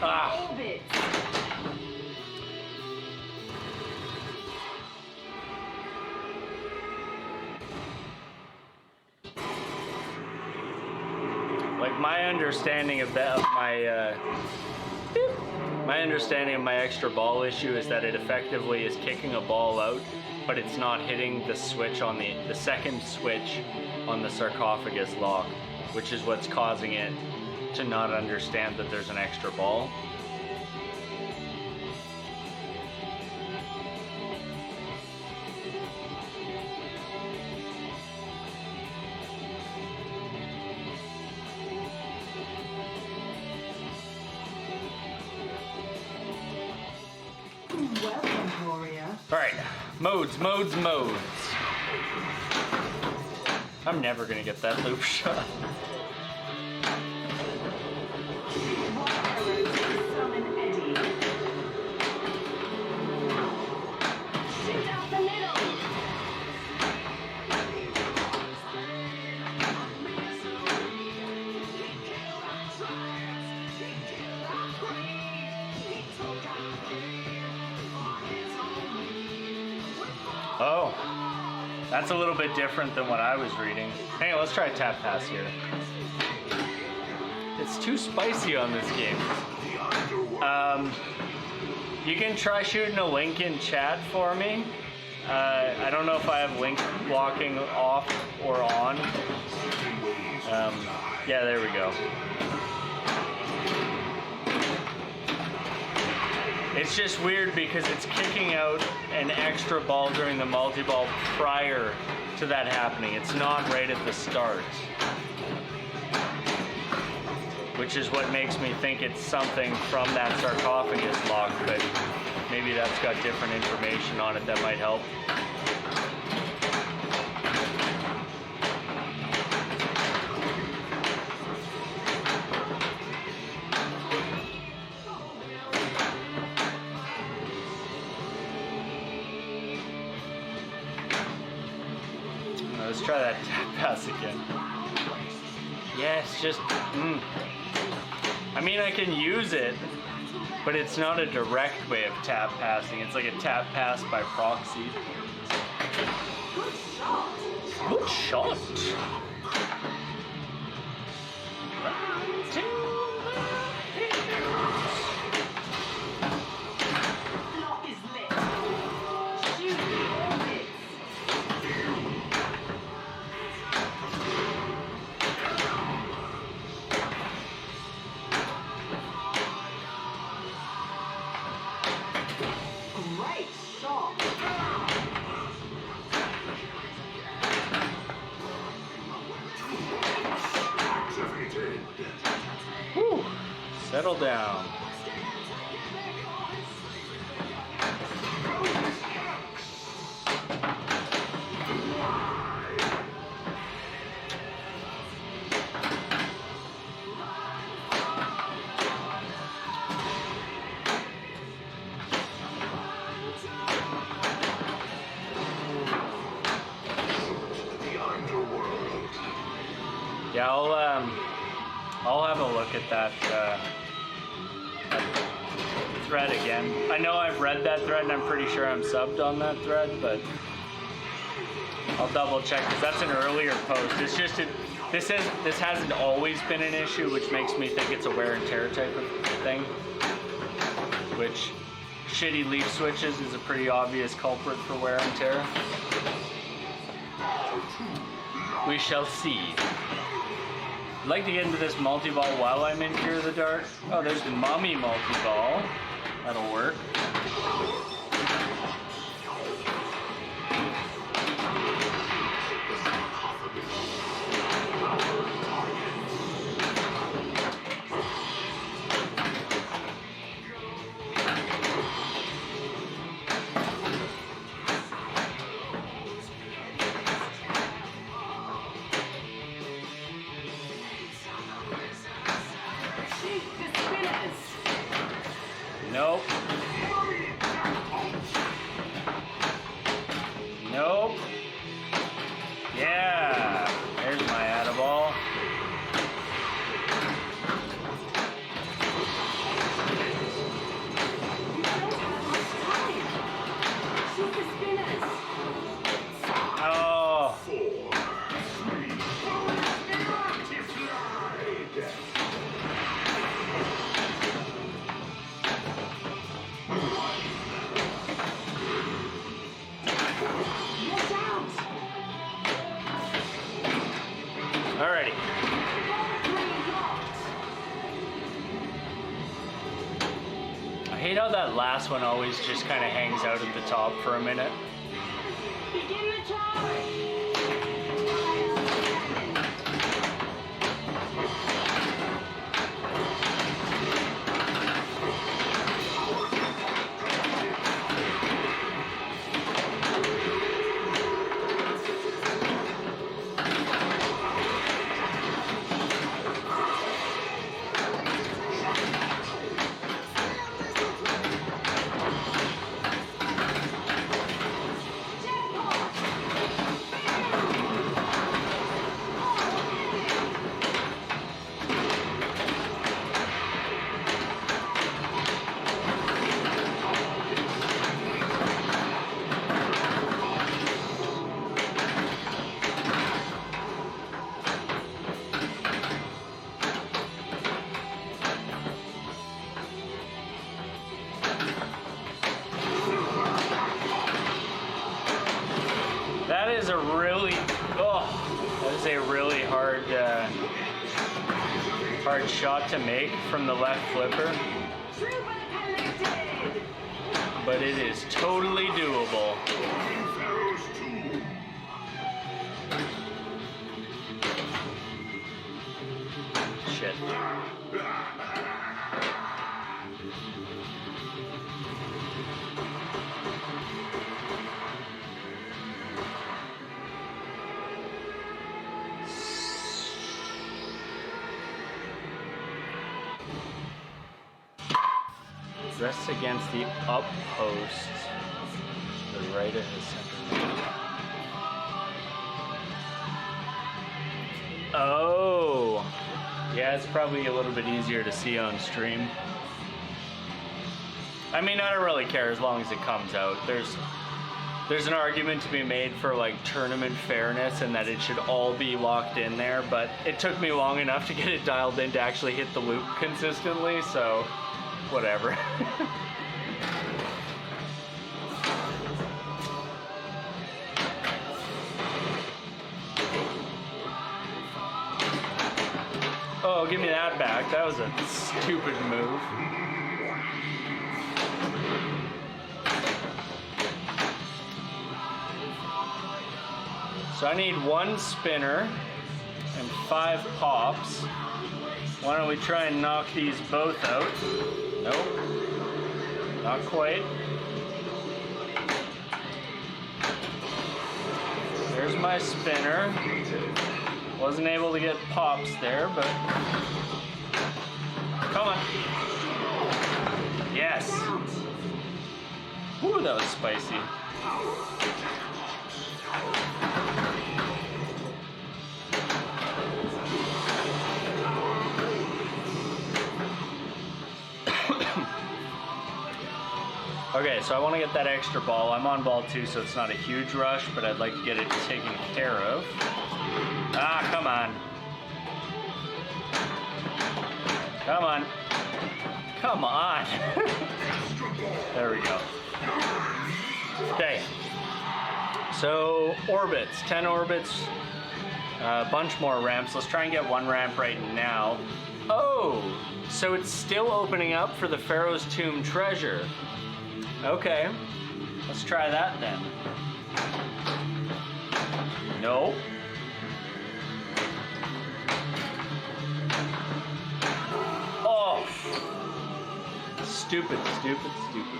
Ah. Like my understanding of that, my understanding of my extra ball issue is that it effectively is kicking a ball out, but it's not hitting the switch on the second switch on the sarcophagus lock, which is what's causing it to not understand that there's an extra ball. Welcome, Gloria. Alright, modes. I'm never gonna get that loop shot. White arrows to summon Eddie. Shoot out the middle. Oh, that's a little bit different than what I was reading. Hang on, let's try a tap pass here. It's too spicy on this game. You can try shooting a link in chat for me. I don't know if I have link blocking off or on. Yeah, there we go. It's just weird because it's kicking out an extra ball during the multi-ball prior to that happening. It's not right at the start. Which is what makes me think it's something from that sarcophagus lock, but maybe that's got different information on it that might help. Let's try that tap pass again. Yes, just, I mean, I can use it, but it's not a direct way of tap passing. It's like a tap pass by proxy. Good shot. Lock is lit. Shoot the orbits. Great shot. Activated. Whew. Settle down. The underworld. Yeah, I'll have a look at that thread again. I know I've read that thread and I'm pretty sure I'm subbed on that thread, but I'll double check because that's an earlier post. It's just this hasn't always been an issue, which makes me think it's a wear and tear type of thing. Which shitty leaf switches is a pretty obvious culprit for wear and tear. We shall see. I'd like to get into this multi-ball while I'm in Fear of the Dark. Oh, there's the Mummy multi-ball. That'll work. Nope. Nope. Yeah. There's my add-a-ball. Oh. Alrighty. I hate how that last one always just kind of hangs out at the top for a minute. Begin the charge! That is a really, that is a really hard shot to make from the left flipper. But it is totally doable. Shit. Rests against the up post, the right of his center. Oh, yeah, it's probably a little bit easier to see on stream. I mean, I don't really care as long as it comes out. There's an argument to be made for like tournament fairness and that it should all be locked in there, but it took me long enough to get it dialed in to actually hit the loop consistently, so whatever. Oh, give me that back. That was a stupid move. So I need 1 spinner and 5 pops. Why don't we try and knock these both out? Nope, not quite. There's my spinner. Wasn't able to get pops there, but come on. Yes. Ooh, that was spicy. Okay, so I want to get that extra ball. I'm on ball 2, so it's not a huge rush, but I'd like to get it taken care of. Ah, come on. Come on. Come on. There we go. Okay. So, orbits. 10 orbits. A bunch more ramps. Let's try and get 1 ramp right now. Oh! So it's still opening up for the Pharaoh's Tomb treasure. Okay. Let's try that then. No. Oh! Stupid, stupid, stupid.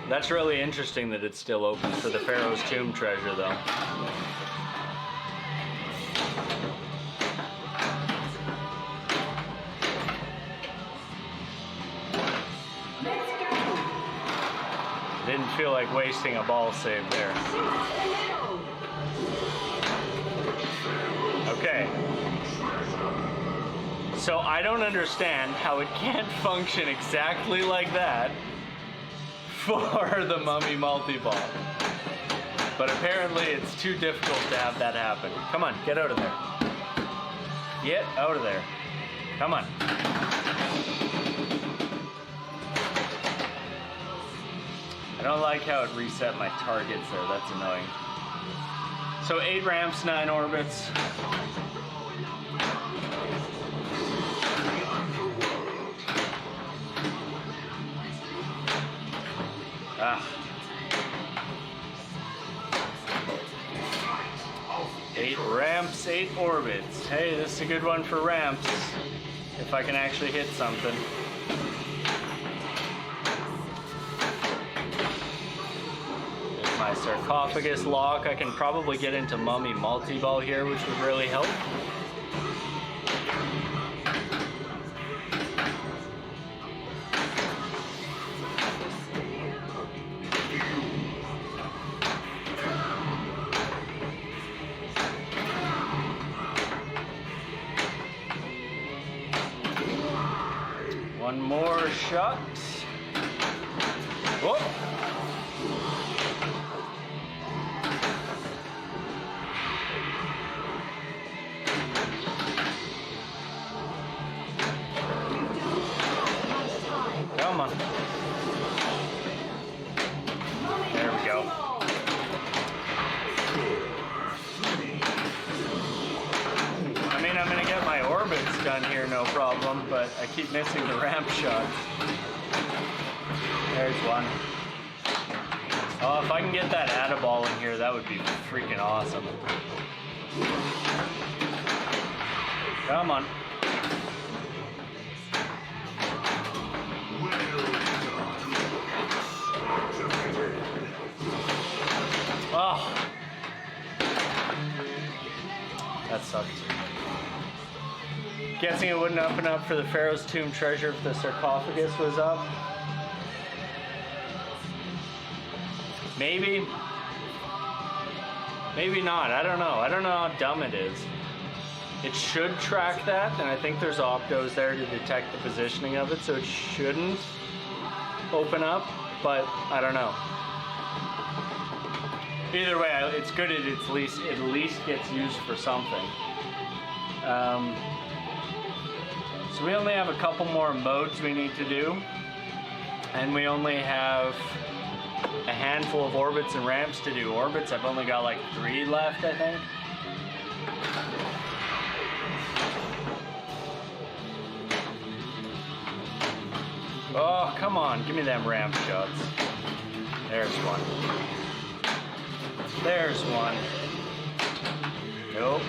That's really interesting that it's still open for the Pharaoh's Tomb treasure, though. Didn't feel like wasting a ball save there. Okay. So I don't understand how it can't function exactly like that for the mummy multi-ball. But apparently it's too difficult to have that happen. Come on, get out of there. Get out of there. Come on. I don't like how it reset my targets there. That's annoying. So 8 ramps, 9 orbits. Ah. 8 ramps, 8 orbits. Hey, this is a good one for ramps. If I can actually hit something. There's my sarcophagus lock. I can probably get into mummy multi-ball here, which would really help. One more shot. Whoa. Come on. There we go. I mean, I'm gonna get my orbits done here, no problem, but I keep missing the ramp shots. There's one. Oh, if I can get that Atta-ball in here, that would be freaking awesome. Come on. Oh. That sucks. Guessing it wouldn't open up for the Pharaoh's Tomb treasure if the sarcophagus was up. Maybe. Maybe not. I don't know. I don't know how dumb it is. It should track that, and I think there's optos there to detect the positioning of it, so it shouldn't open up, but I don't know. Either way, it's good it at least gets used for something. So we only have a couple more modes we need to do, and we only have a handful of orbits and ramps to do. Orbits, I've only got like 3 left, I think. Oh, come on, give me them ramp shots. There's one. There's one. Nope.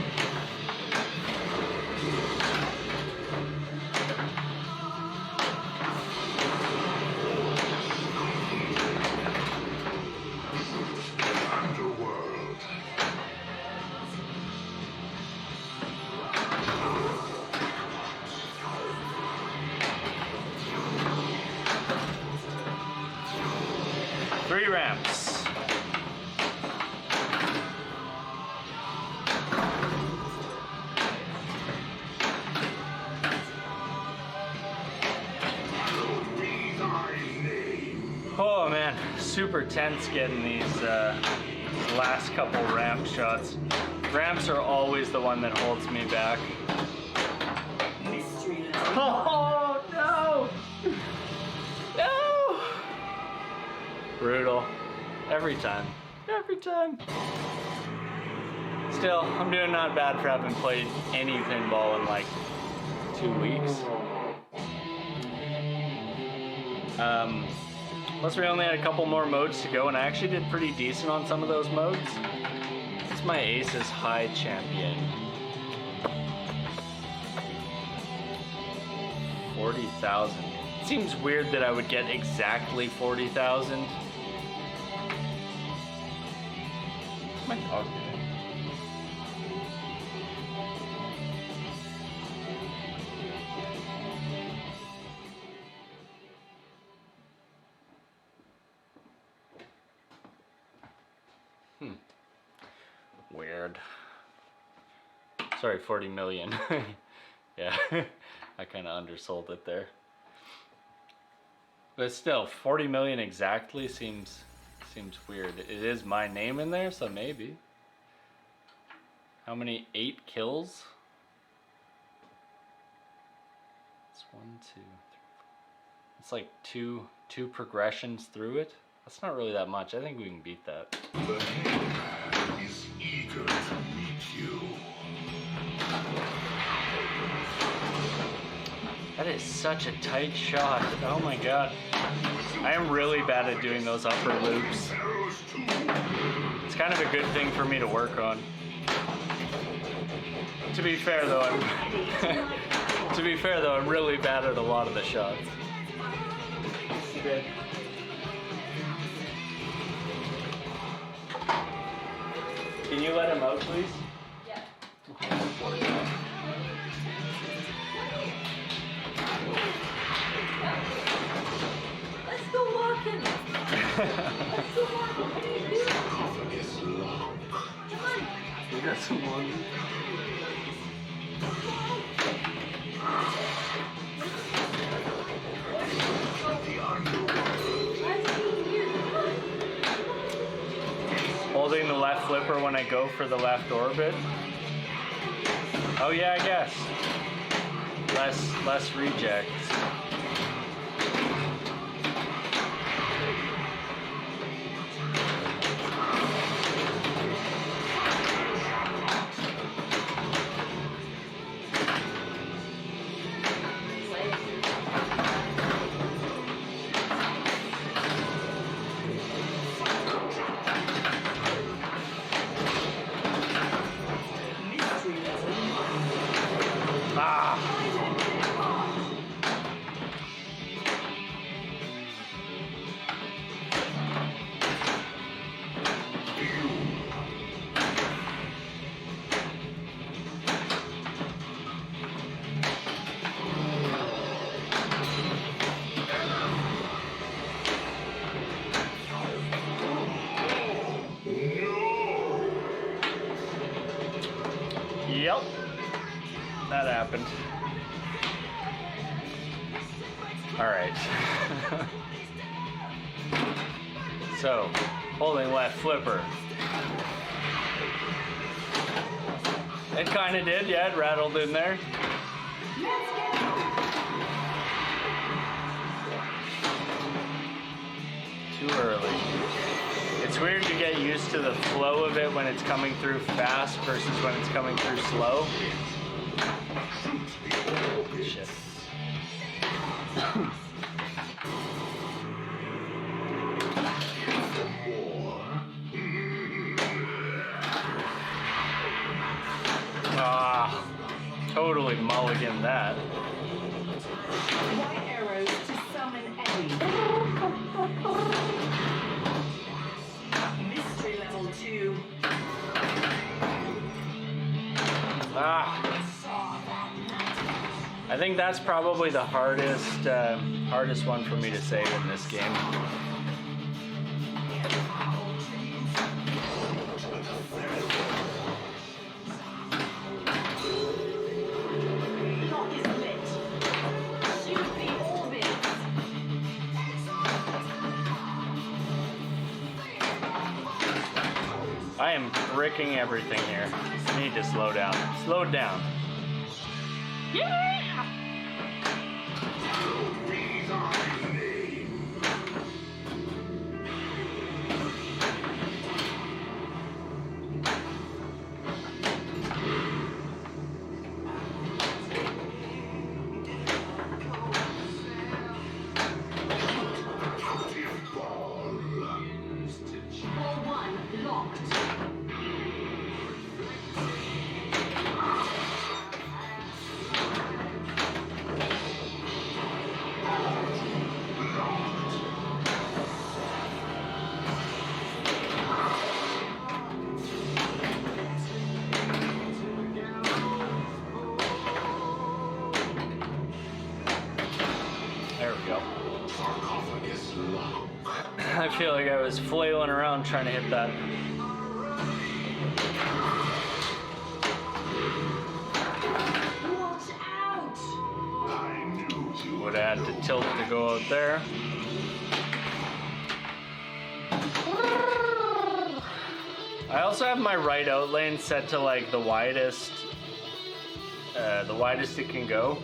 Underworld. 3 ramps. super tense getting these last couple ramp shots. Ramps are always the one that holds me back. Mystery level. Oh no! No! Brutal. Every time. Every time. Still, I'm doing not bad for having played any pinball in like 2 weeks. Plus we only had a couple more modes to go, and I actually did pretty decent on some of those modes. It's my Aces High champion. 40,000. Seems weird that I would get exactly 40,000. What's my dog doing? Weird. Sorry, 40 million. Yeah, I kind of undersold it there. But still, 40 million exactly seems weird. It is my name in there, so maybe. How many? 8 kills? It's 1, 2, 3, 4. It's like two progressions through it. That's not really that much. I think we can beat that. The hangman is eager to meet you. That is such a tight shot. Oh my god. I am really bad at doing those upper loops. It's kind of a good thing for me to work on. To be fair though, I'm really bad at a lot of the shots. Can you let him out, please? Yeah. Let's go walking. Let's go walking. What are you doing? Sarcophagus lock. Come on. We got some money. The underworld. Holding the left flipper when I go for the left orbit. Oh yeah, I guess. Less rejects. Mystery level. Ah! Yep. That happened. Alright. So, holding left flipper. It kinda did, yeah, it rattled in there. Too early. It's weird to get used to the flow of it when it's coming through fast versus when it's coming through slow. Shit. Ah, totally mulligan that. White arrows to summon Eddie. Mystery level 2. Ah. I think that's probably the hardest one for me to save in this game. Lock is lit. Shoot the orbits. am bricking everything here. I need to slow down. Slow it down. Yeah! Ball 1 locked. There we go. I feel like I was flailing around trying to hit that. Watch out! Would have had to tilt to go out there. I also have my right out lane set to like the widest it can go.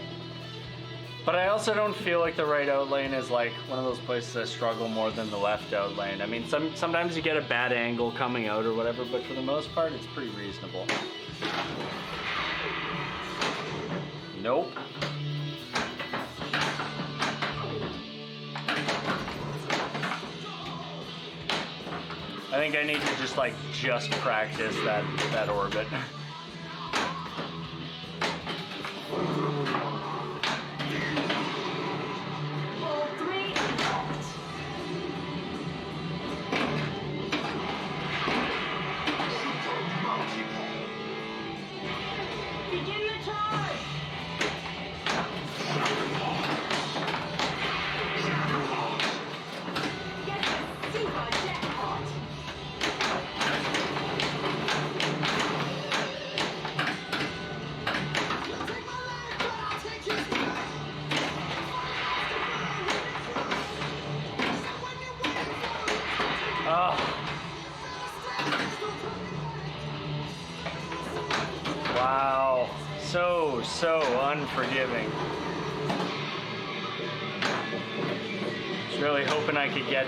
But I also don't feel like the right out lane is like one of those places I struggle more than the left out lane. I mean, sometimes you get a bad angle coming out or whatever, but for the most part, it's pretty reasonable. Nope. I think I need to just practice that orbit. Ball 3 locked. Begin the charge! Get the super jackpot! Oh. Wow. So unforgiving. Was really hoping I could get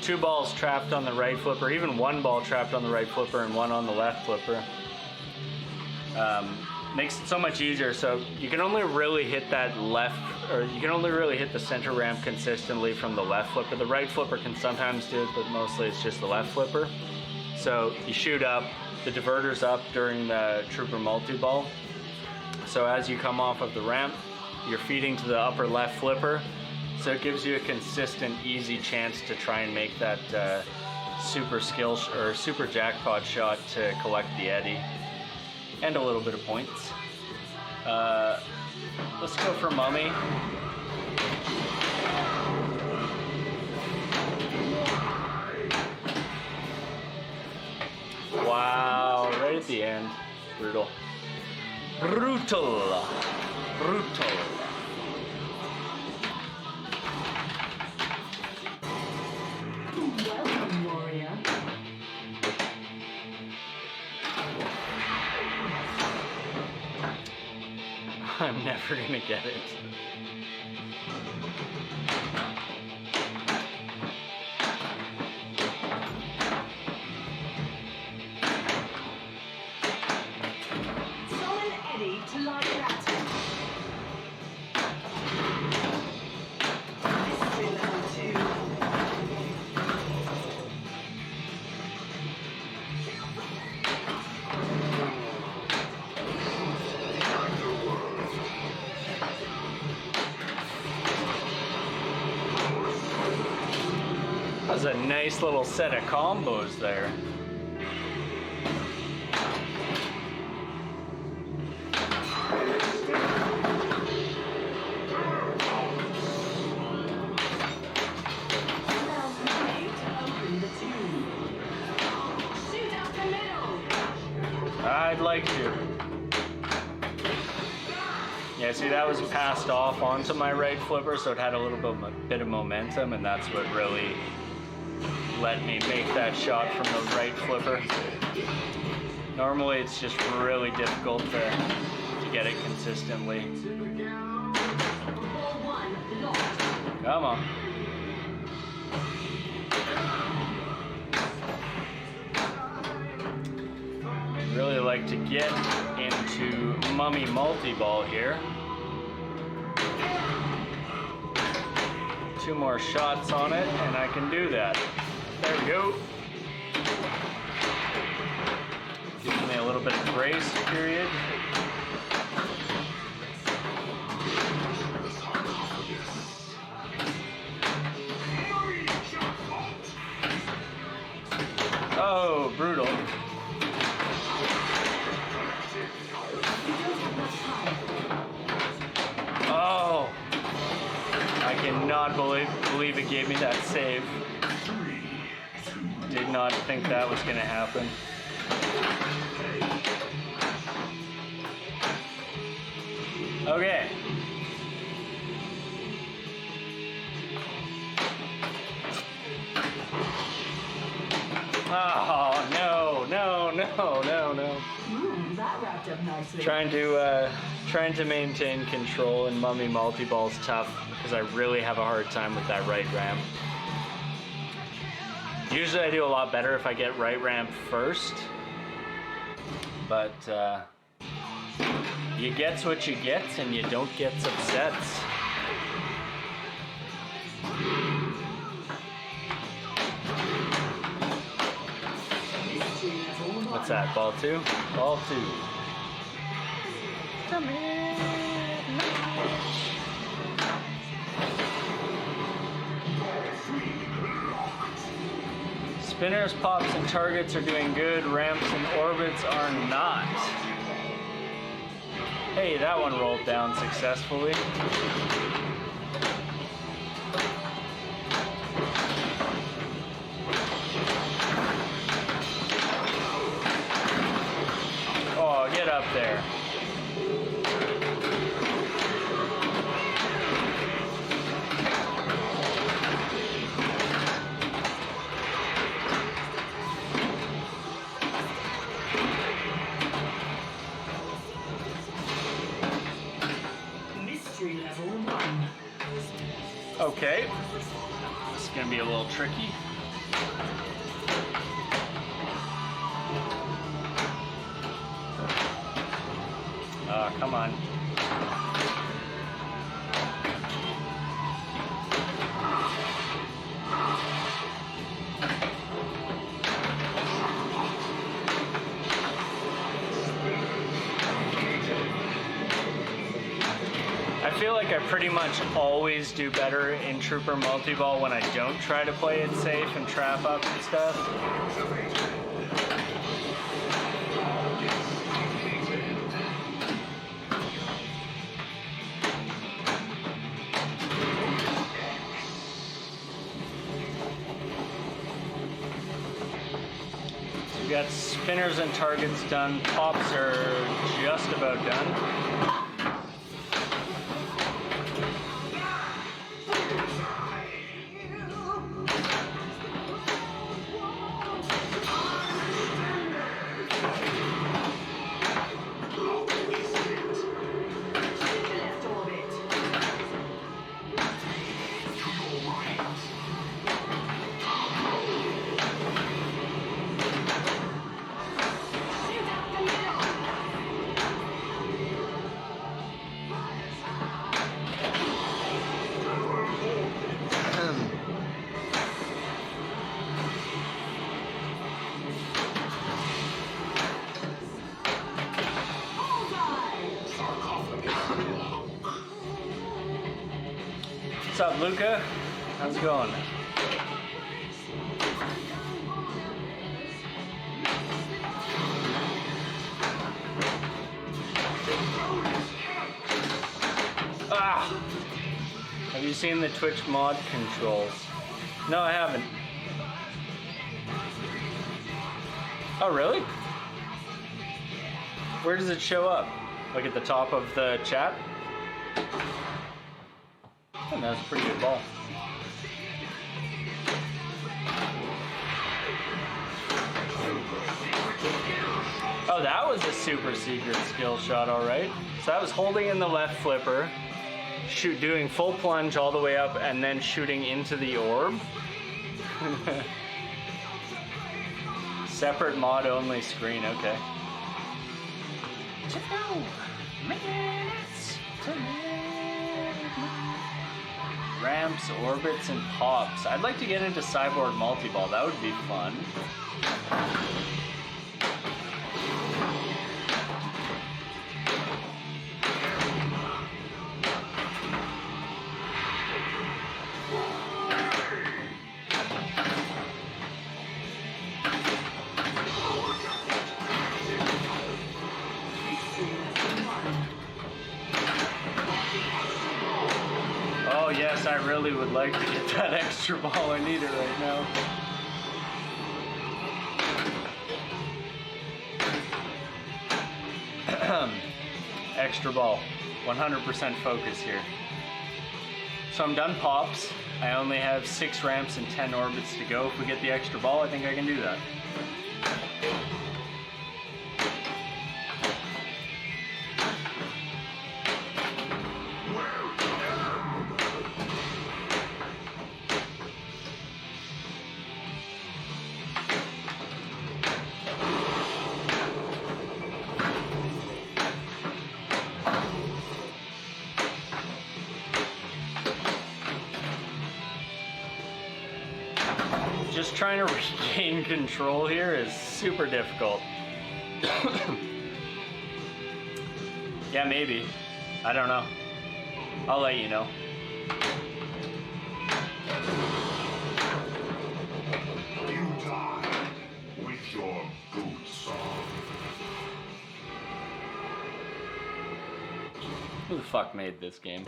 2 balls trapped on the right flipper, even 1 ball trapped on the right flipper and 1 on the left flipper. Makes it so much easier. So you can only really hit that left, or you can only really hit the center ramp consistently from the left flipper. The right flipper can sometimes do it, but mostly it's just the left flipper. So you shoot up, the diverter's up during the trooper multi-ball. So as you come off of the ramp, you're feeding to the upper left flipper. So it gives you a consistent, easy chance to try and make that super jackpot shot to collect the eddy. And a little bit of points. Let's go for Mummy. Wow, right at the end. Brutal. Brutal. Brutal. Welcome, warrior. I'm never gonna get it. Summon Eddie to light that. Mystery level 2. That was a nice little set of combos there. Allows Money to open the tube. Shoot out the middle. I'd like to. Yeah, see, that was passed off onto my right flipper, so it had a little bit of momentum, and that's what really let me make that shot from the right flipper. Normally it's just really difficult to get it consistently. Come on. Really like to get into mummy multi-ball here. 2 more shots on it and I can do that. There we go. Gives me a little bit of grace period. Oh, brutal. Oh, I cannot believe it gave me that save. Did not think that was going to happen. Okay. Oh, no. That wrapped up nicely. Trying to maintain control in mummy multi-ball is tough because I really have a hard time with that right ramp. Usually I do a lot better if I get right ramp first, but you gets what you get and you don't get upsets. What's that? Ball 2? Ball 2. Come here. Spinners, pops, and targets are doing good. Ramps and orbits are not. Hey, that one rolled down successfully. Oh, get up there. Mystery level 1. Okay. This is gonna be a little tricky. Come on. I feel like I pretty much always do better in Trooper Multi-Ball when I don't try to play it safe and trap up and stuff. We got spinners and targets done. Pops are just about done. Left orbit. Shoot out the middle. What's up, Luca? How's it going? Ah! Have you seen the Twitch mod controls? No, I haven't. Oh, really? Where does it show up? Like at the top of the chat? Oh, that's a pretty good ball. Oh, that was a super secret skill shot, all right. So that was holding in the left flipper, doing full plunge all the way up, and then shooting into the orb. Separate mod only screen, okay. Ramps, orbits, and pops. I'd like to get into Cyborg Multi-Ball, that would be fun. Oh yes, I really would like to get that extra ball. I need it right now. Extra ball. 100% focus here. So I'm done pops. I only have 6 ramps and 10 orbits to go. If we get the extra ball, I think I can do that. Just trying to regain control here is super difficult. Yeah, maybe. I don't know. I'll let you know. You died with your boots on. Who the fuck made this game?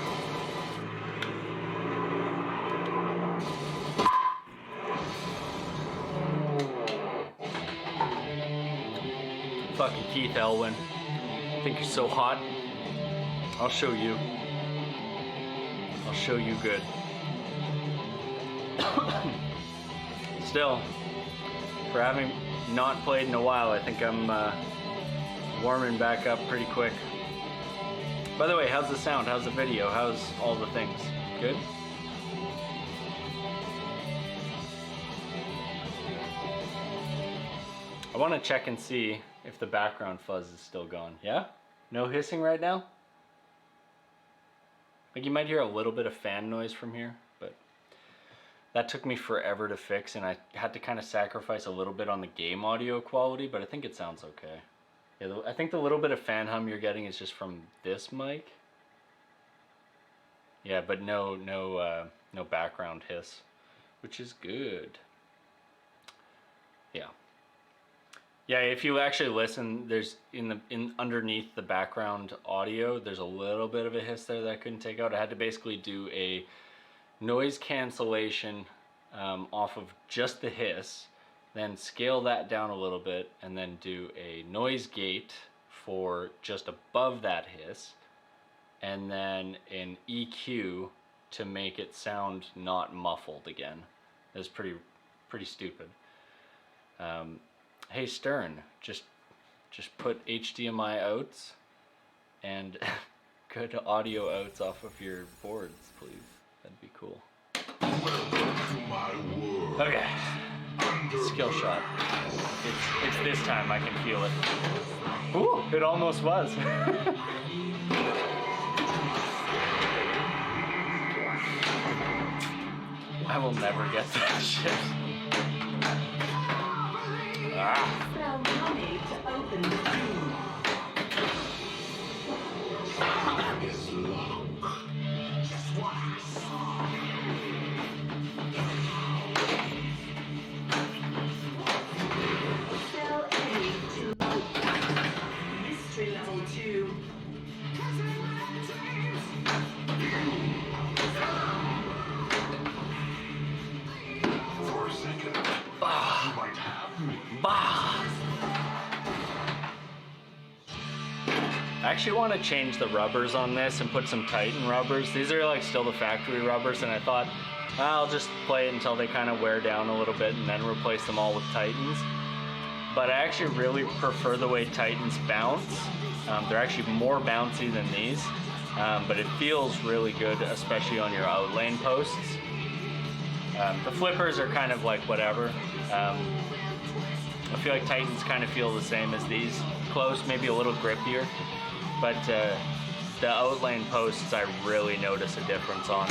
Fucking Keith Elwin. I think you're so hot. I'll show you. I'll show you good. Still, for having not played in a while, I think I'm warming back up pretty quick. By the way, how's the sound? How's the video? How's all the things? Good? I want to check and see if the background fuzz is still gone. Yeah? No hissing right now? Like you might hear a little bit of fan noise from here, but that took me forever to fix, and I had to kind of sacrifice a little bit on the game audio quality, but I think it sounds okay. Yeah, I think the little bit of fan hum you're getting is just from this mic. Yeah, but no background hiss, which is good. Yeah. Yeah, if you actually listen, there's underneath the background audio, there's a little bit of a hiss there that I couldn't take out. I had to basically do a noise cancellation off of just the hiss, then scale that down a little bit, and then do a noise gate for just above that hiss, and then an EQ to make it sound not muffled again. It's pretty stupid. Hey Stern, just put HDMI outs and good audio outs off of your boards, please. That'd be cool. Okay, skill shot. It's this time, I can feel it. Ooh, it almost was. I will never get that shit. Ah. Spell money to open the room. Is luck. Just what I saw. Spell Eddie to load. Mystery level 2. For a second, you might have me. Bah! I actually want to change the rubbers on this and put some Titan rubbers. These are like still the factory rubbers, and I thought I'll just play it until they kind of wear down a little bit and then replace them all with Titans. but I actually really prefer the way Titans bounce. They're actually more bouncy than these, but it feels really good, especially on your out lane posts. The flippers are kind of like whatever. I feel like Titans kind of feel the same as these. Close, maybe a little grippier, but the out lane posts I really notice a difference on.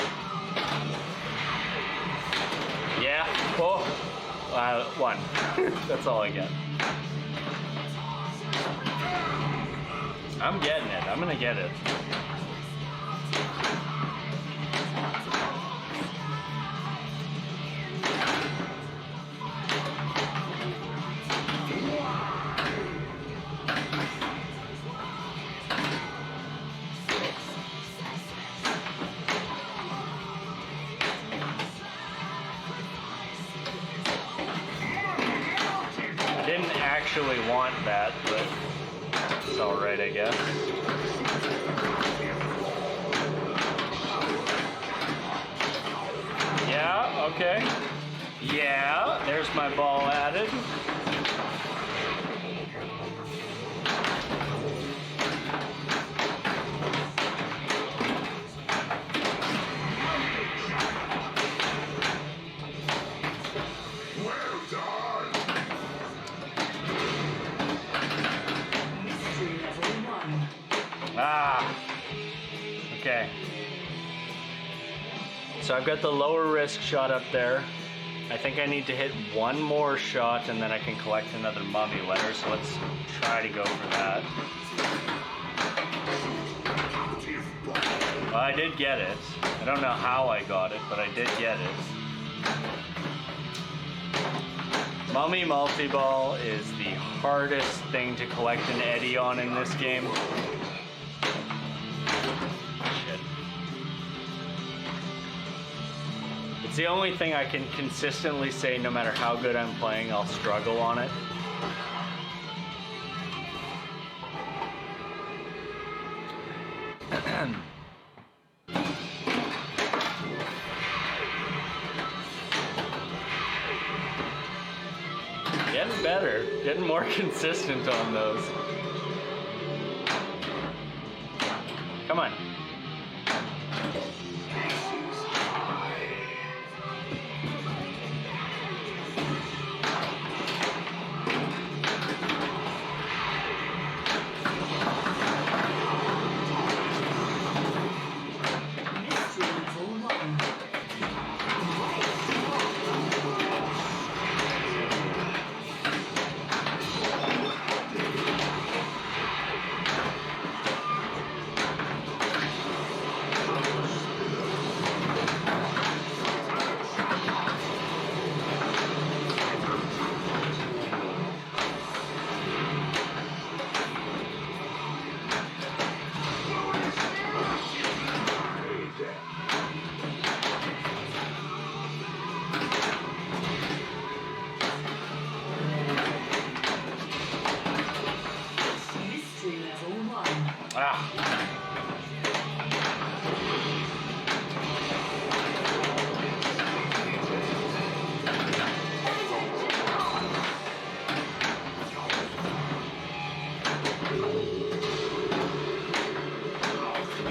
Yeah, oh, one. That's all I get. I'm getting it. I'm gonna get it. I didn't actually want that, but it's alright, I guess. Yeah, okay. Yeah, there's my ball added. Well done. Mystery level 1. Ah, okay. So I've got the lower risk shot up there. I think I need to hit one more shot and then I can collect another mummy letter, so let's try to go for that. Well, I did get it. I don't know how I got it, but I did get it. Mummy multi-ball is the hardest thing to collect an Eddie on in this game. Shit. It's the only thing I can consistently say, no matter how good I'm playing, I'll struggle on it. Getting better, getting more consistent on those. Come on. Mystery level 1. Mystery level 1. Ah.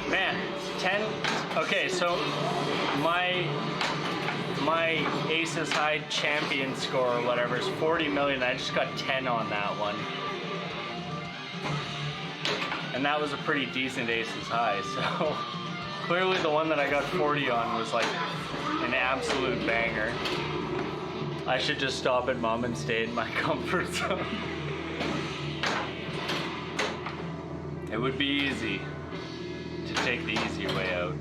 Man, 10. Okay, so my Aces High champion score or whatever is 40 million. I just got 10 on that one. And that was a pretty decent Aces High, so clearly the one that I got 40 on was like an absolute banger. I should just stop at mom and stay in my comfort zone. It would be easy to take the easy way out.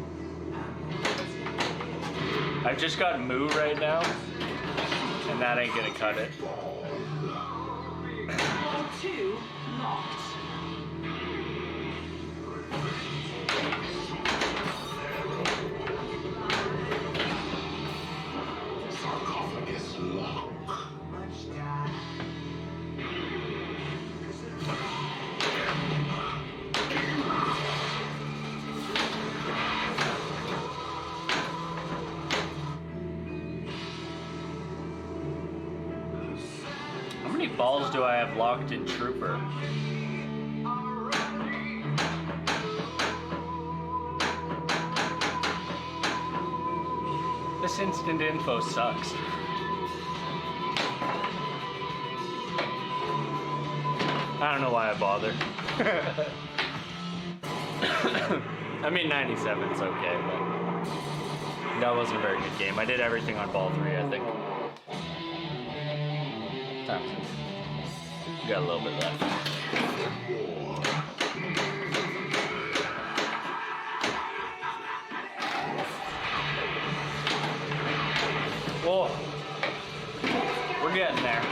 I've just got Moo right now, and that ain't gonna cut it. Level 2 locked. Sarcophagus lock. How many balls do I have locked in Trooper? This instant info sucks. I don't know why I bother. I mean, 97's okay, but that wasn't a very good game. I did everything on ball 3, I think. Got a little bit left. Whoa. We're getting there.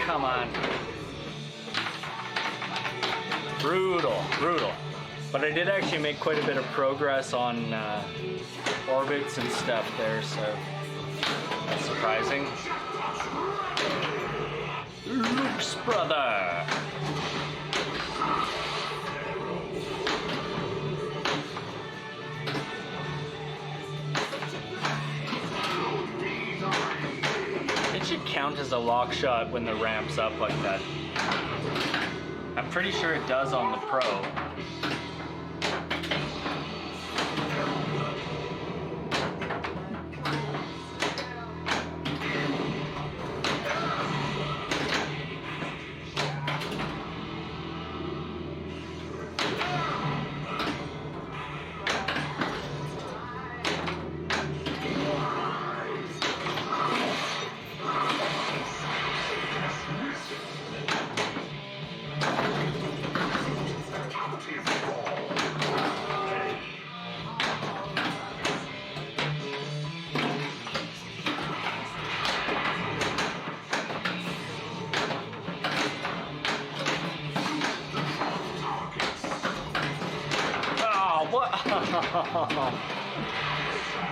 Come on. Brutal, brutal. But I did actually make quite a bit of progress on orbits and stuff there, so that's surprising. Luke's brother. It should count as a lock shot when the ramp's up like that. I'm pretty sure it does on the Pro.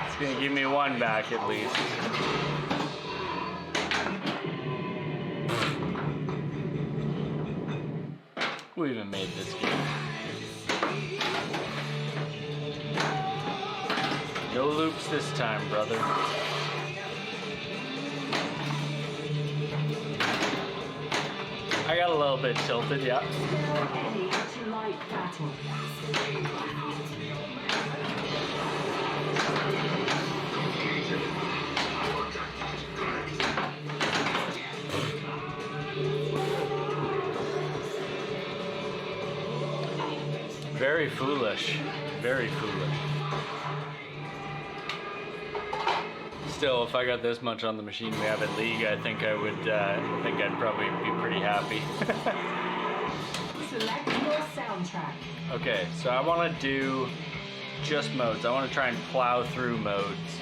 It's gonna give me one back at least. Who even made this game? No loops this time, brother. I got a little bit tilted, yeah. Ready to light battle. Very foolish. Very foolish. Still, if I got this much on the machine we have at League, I think I would. I think I'd probably be pretty happy. Select your soundtrack. Okay, so I want to do just modes. I want to try and plow through modes.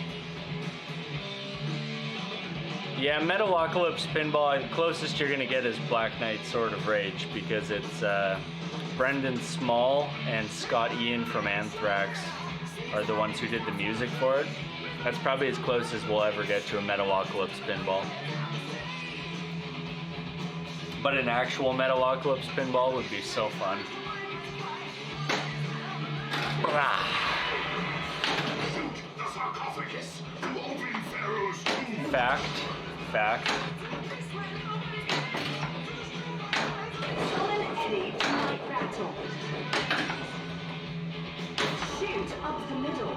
Yeah, Metalocalypse Pinball, the closest you're going to get is Black Knight Sword of Rage, because it's Brendan Small and Scott Ian from Anthrax are the ones who did the music for it. That's probably as close as we'll ever get to a Metalocalypse Pinball. But an actual Metalocalypse Pinball would be so fun. Fact. Summon Eddie to light battle. Shoot up the middle.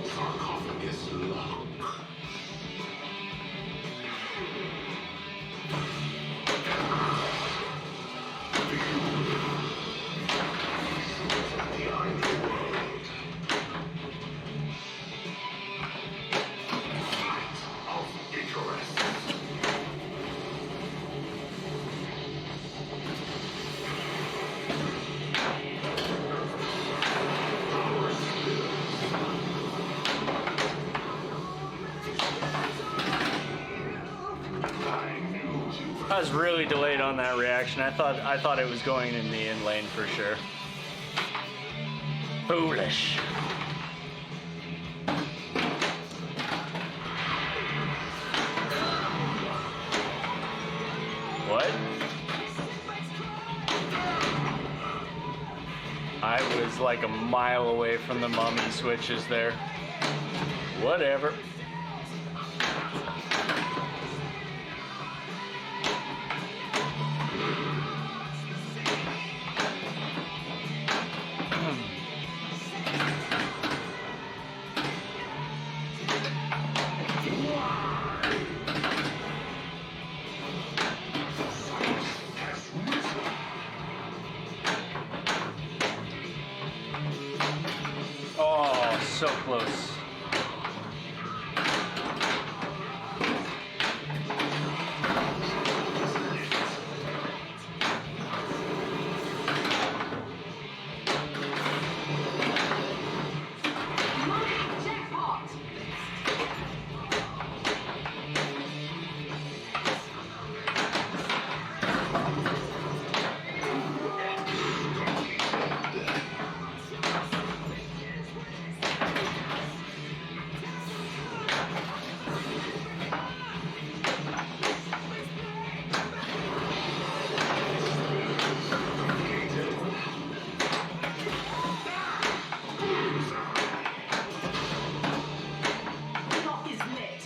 Sarcophagus lock. I was really delayed on that reaction. I thought it was going in the in lane for sure. Foolish. What? I was like a mile away from the mummy switches there. Whatever. Oh, so close. Jackpot! Lock is lit.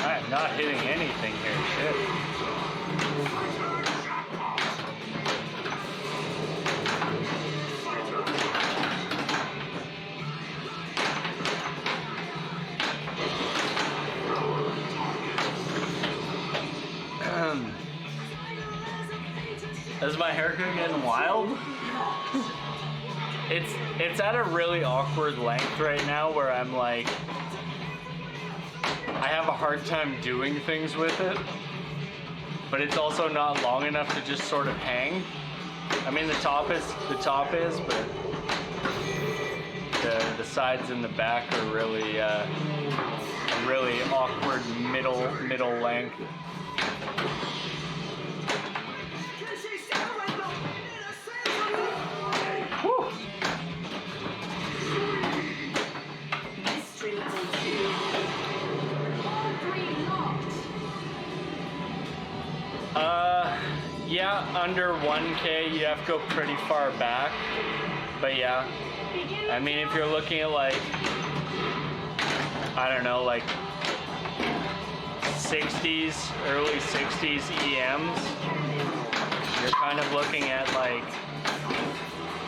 I am not hitting anything here. Shit. Is my haircut getting wild? It's at a really awkward length right now where I'm like, I have a hard time doing things with it, but it's also not long enough to just sort of hang. I mean, the top is, but the sides and the back are really a really awkward middle length. Whew. Mystery level 2. All 3 locked. Yeah, under 1K you have to go pretty far back, but yeah, I mean, if you're looking at like, I don't know, like 60s, early 60s EMs, you're kind of looking at like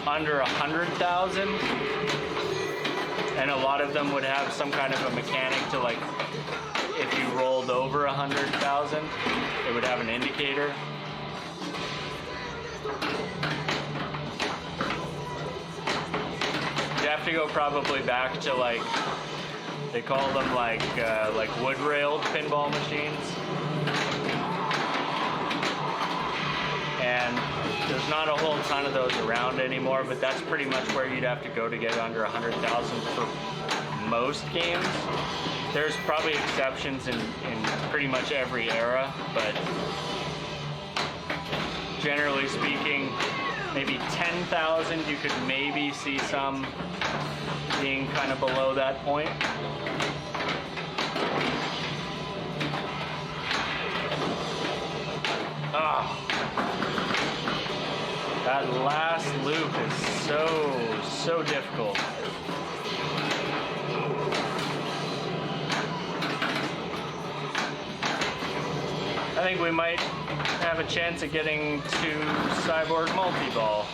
under 100,000, and a lot of them would have some kind of a mechanic to, like, if you rolled over 100,000, it would have an indicator. You have to go probably back to, like, they call them like wood-railed pinball machines. And there's not a whole ton of those around anymore, but that's pretty much where you'd have to go to get under 100,000 for most games. There's probably exceptions in pretty much every era, but generally speaking, maybe 10,000 you could maybe see some being kind of below that point. Ah. That last loop is so difficult. I think we might have a chance of getting to Cyborg Multi-Ball.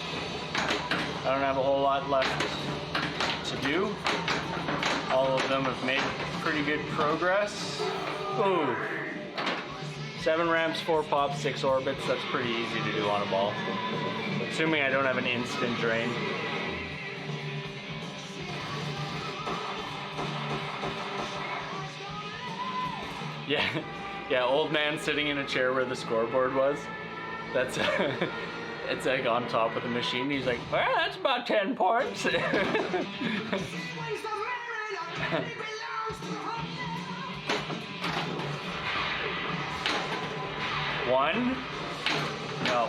I don't have a whole lot left to do. All of them have made pretty good progress. Ooh. 7 ramps, 4 pops, 6 orbits. That's pretty easy to do on a ball. Assuming I don't have an instant drain. Yeah, yeah, old man sitting in a chair where the scoreboard was. That's it's like on top of the machine. He's like, well, that's about 10 points. One? No,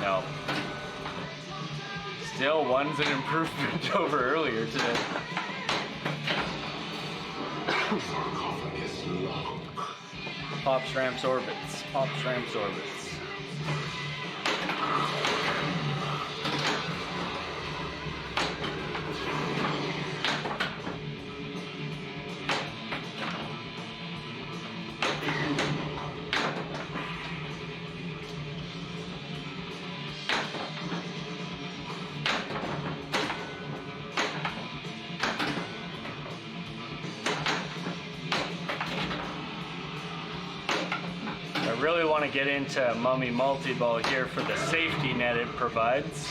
no. Still, one's an improvement over earlier today. Pops, ramps, orbits. Pops, ramps, orbits. I really want to get into Mummy Multi-Ball here for the safety net it provides.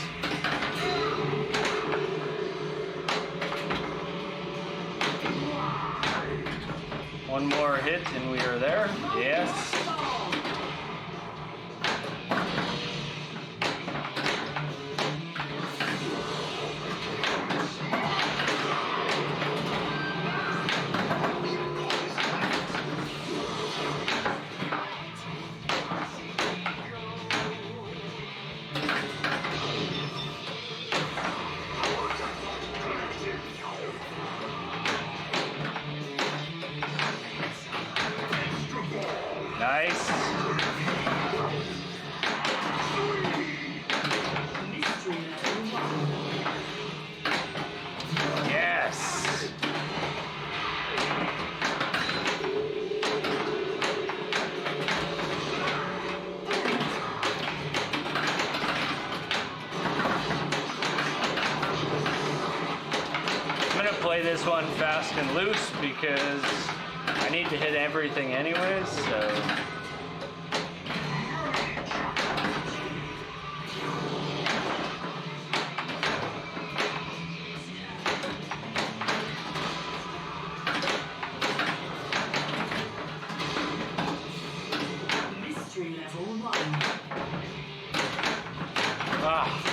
One more hit and we are there. Yes. Nice. Yes. I'm gonna play this one fast and loose because I need to hit everything anyways, so. Mystery level 1. Ah.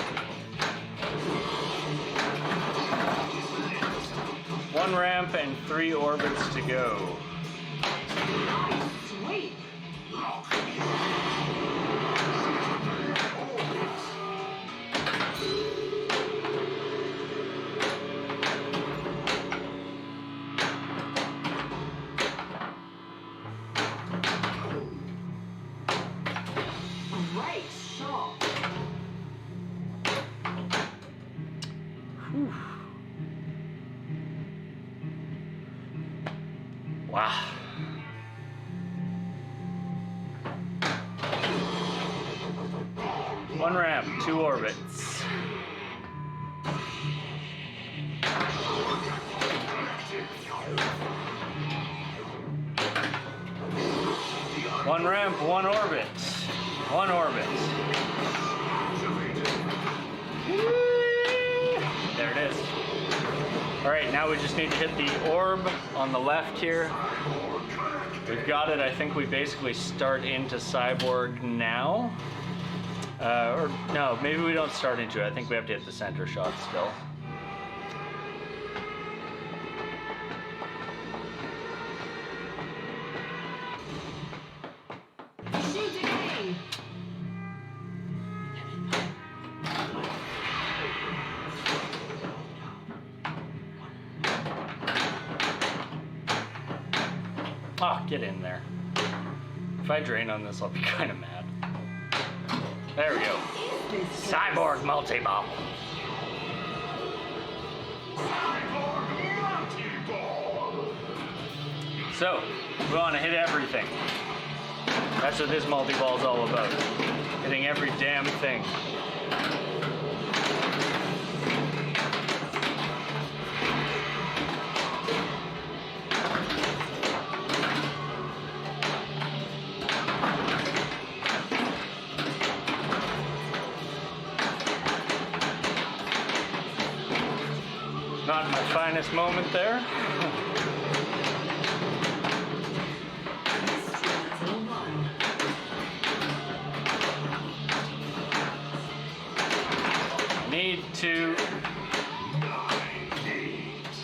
One ramp and 3 orbits to go. Sweet. Great shot. Whew. Wow. One ramp, 2 orbits. One ramp, 1 orbit. 1 orbit. There it is. All right, now we just need to hit the orb on the left here. We've got it. I think we basically start into Cyborg now. Or no, maybe we don't start into it. I think we have to hit the center shot still. Shoot again. Oh, get in there. If I drain on this, I'll be kind of mad. There we go. Cyborg Multi-Ball. So, we want to hit everything. That's what this multi-ball is all about. Hitting every damn thing. finest moment there. Mystery level 1.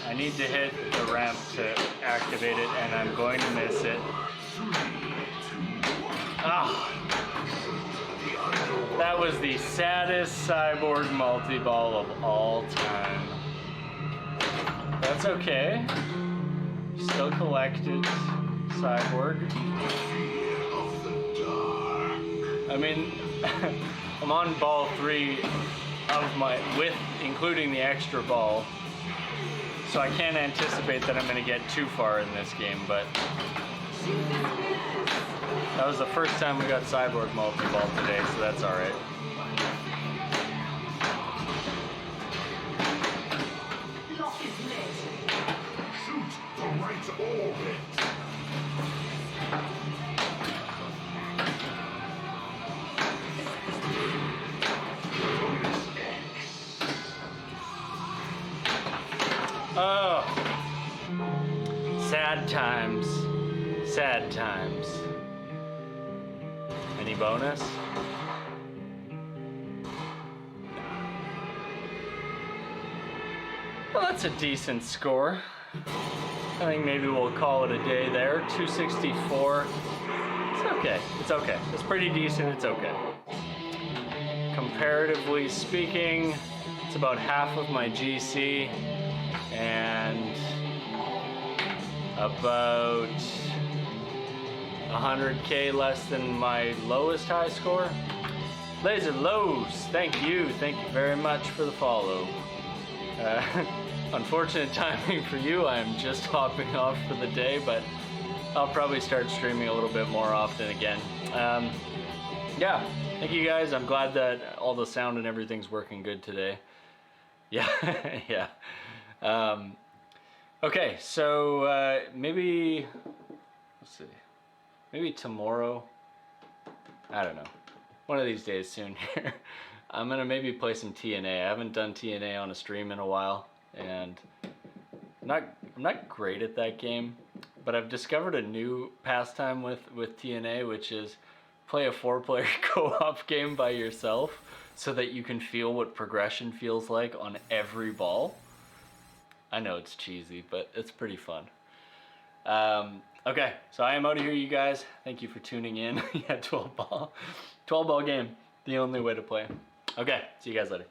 I need to hit the ramp to activate it, and I'm going to miss it. Ah, that was the saddest cyborg multi-ball of all time. That's okay. Still collected cyborg. I mean, I'm on ball 3 of including the extra ball. So I can't anticipate that I'm going to get too far in this game, but that was the first time we got Cyborg multi-ball today, so that's alright. Lock is lit. Shoot the right orbit. Oh, sad times. Sad times. Any bonus? Well, that's a decent score. I think maybe we'll call it a day there. 264. It's okay. It's okay. It's pretty decent. It's okay. Comparatively speaking, it's about half of my GC and about 100K less than my lowest high score. Laser Lows, thank you very much for the follow. Unfortunate timing for you, I'm just hopping off for the day, but I'll probably start streaming a little bit more often again. Yeah, thank you guys. I'm glad that all the sound and everything's working good today. Yeah, yeah. Okay, so maybe, let's see, maybe tomorrow, I don't know, one of these days soon here, I'm gonna maybe play some TNA. I haven't done TNA on a stream in a while, and I'm not great at that game, but I've discovered a new pastime with TNA, which is play a 4-player co-op game by yourself so that you can feel what progression feels like on every ball. I know it's cheesy, but it's pretty fun. Okay, so I am out of here, you guys. Thank you for tuning in. Yeah, 12 ball game, the only way to play. Okay, see you guys later.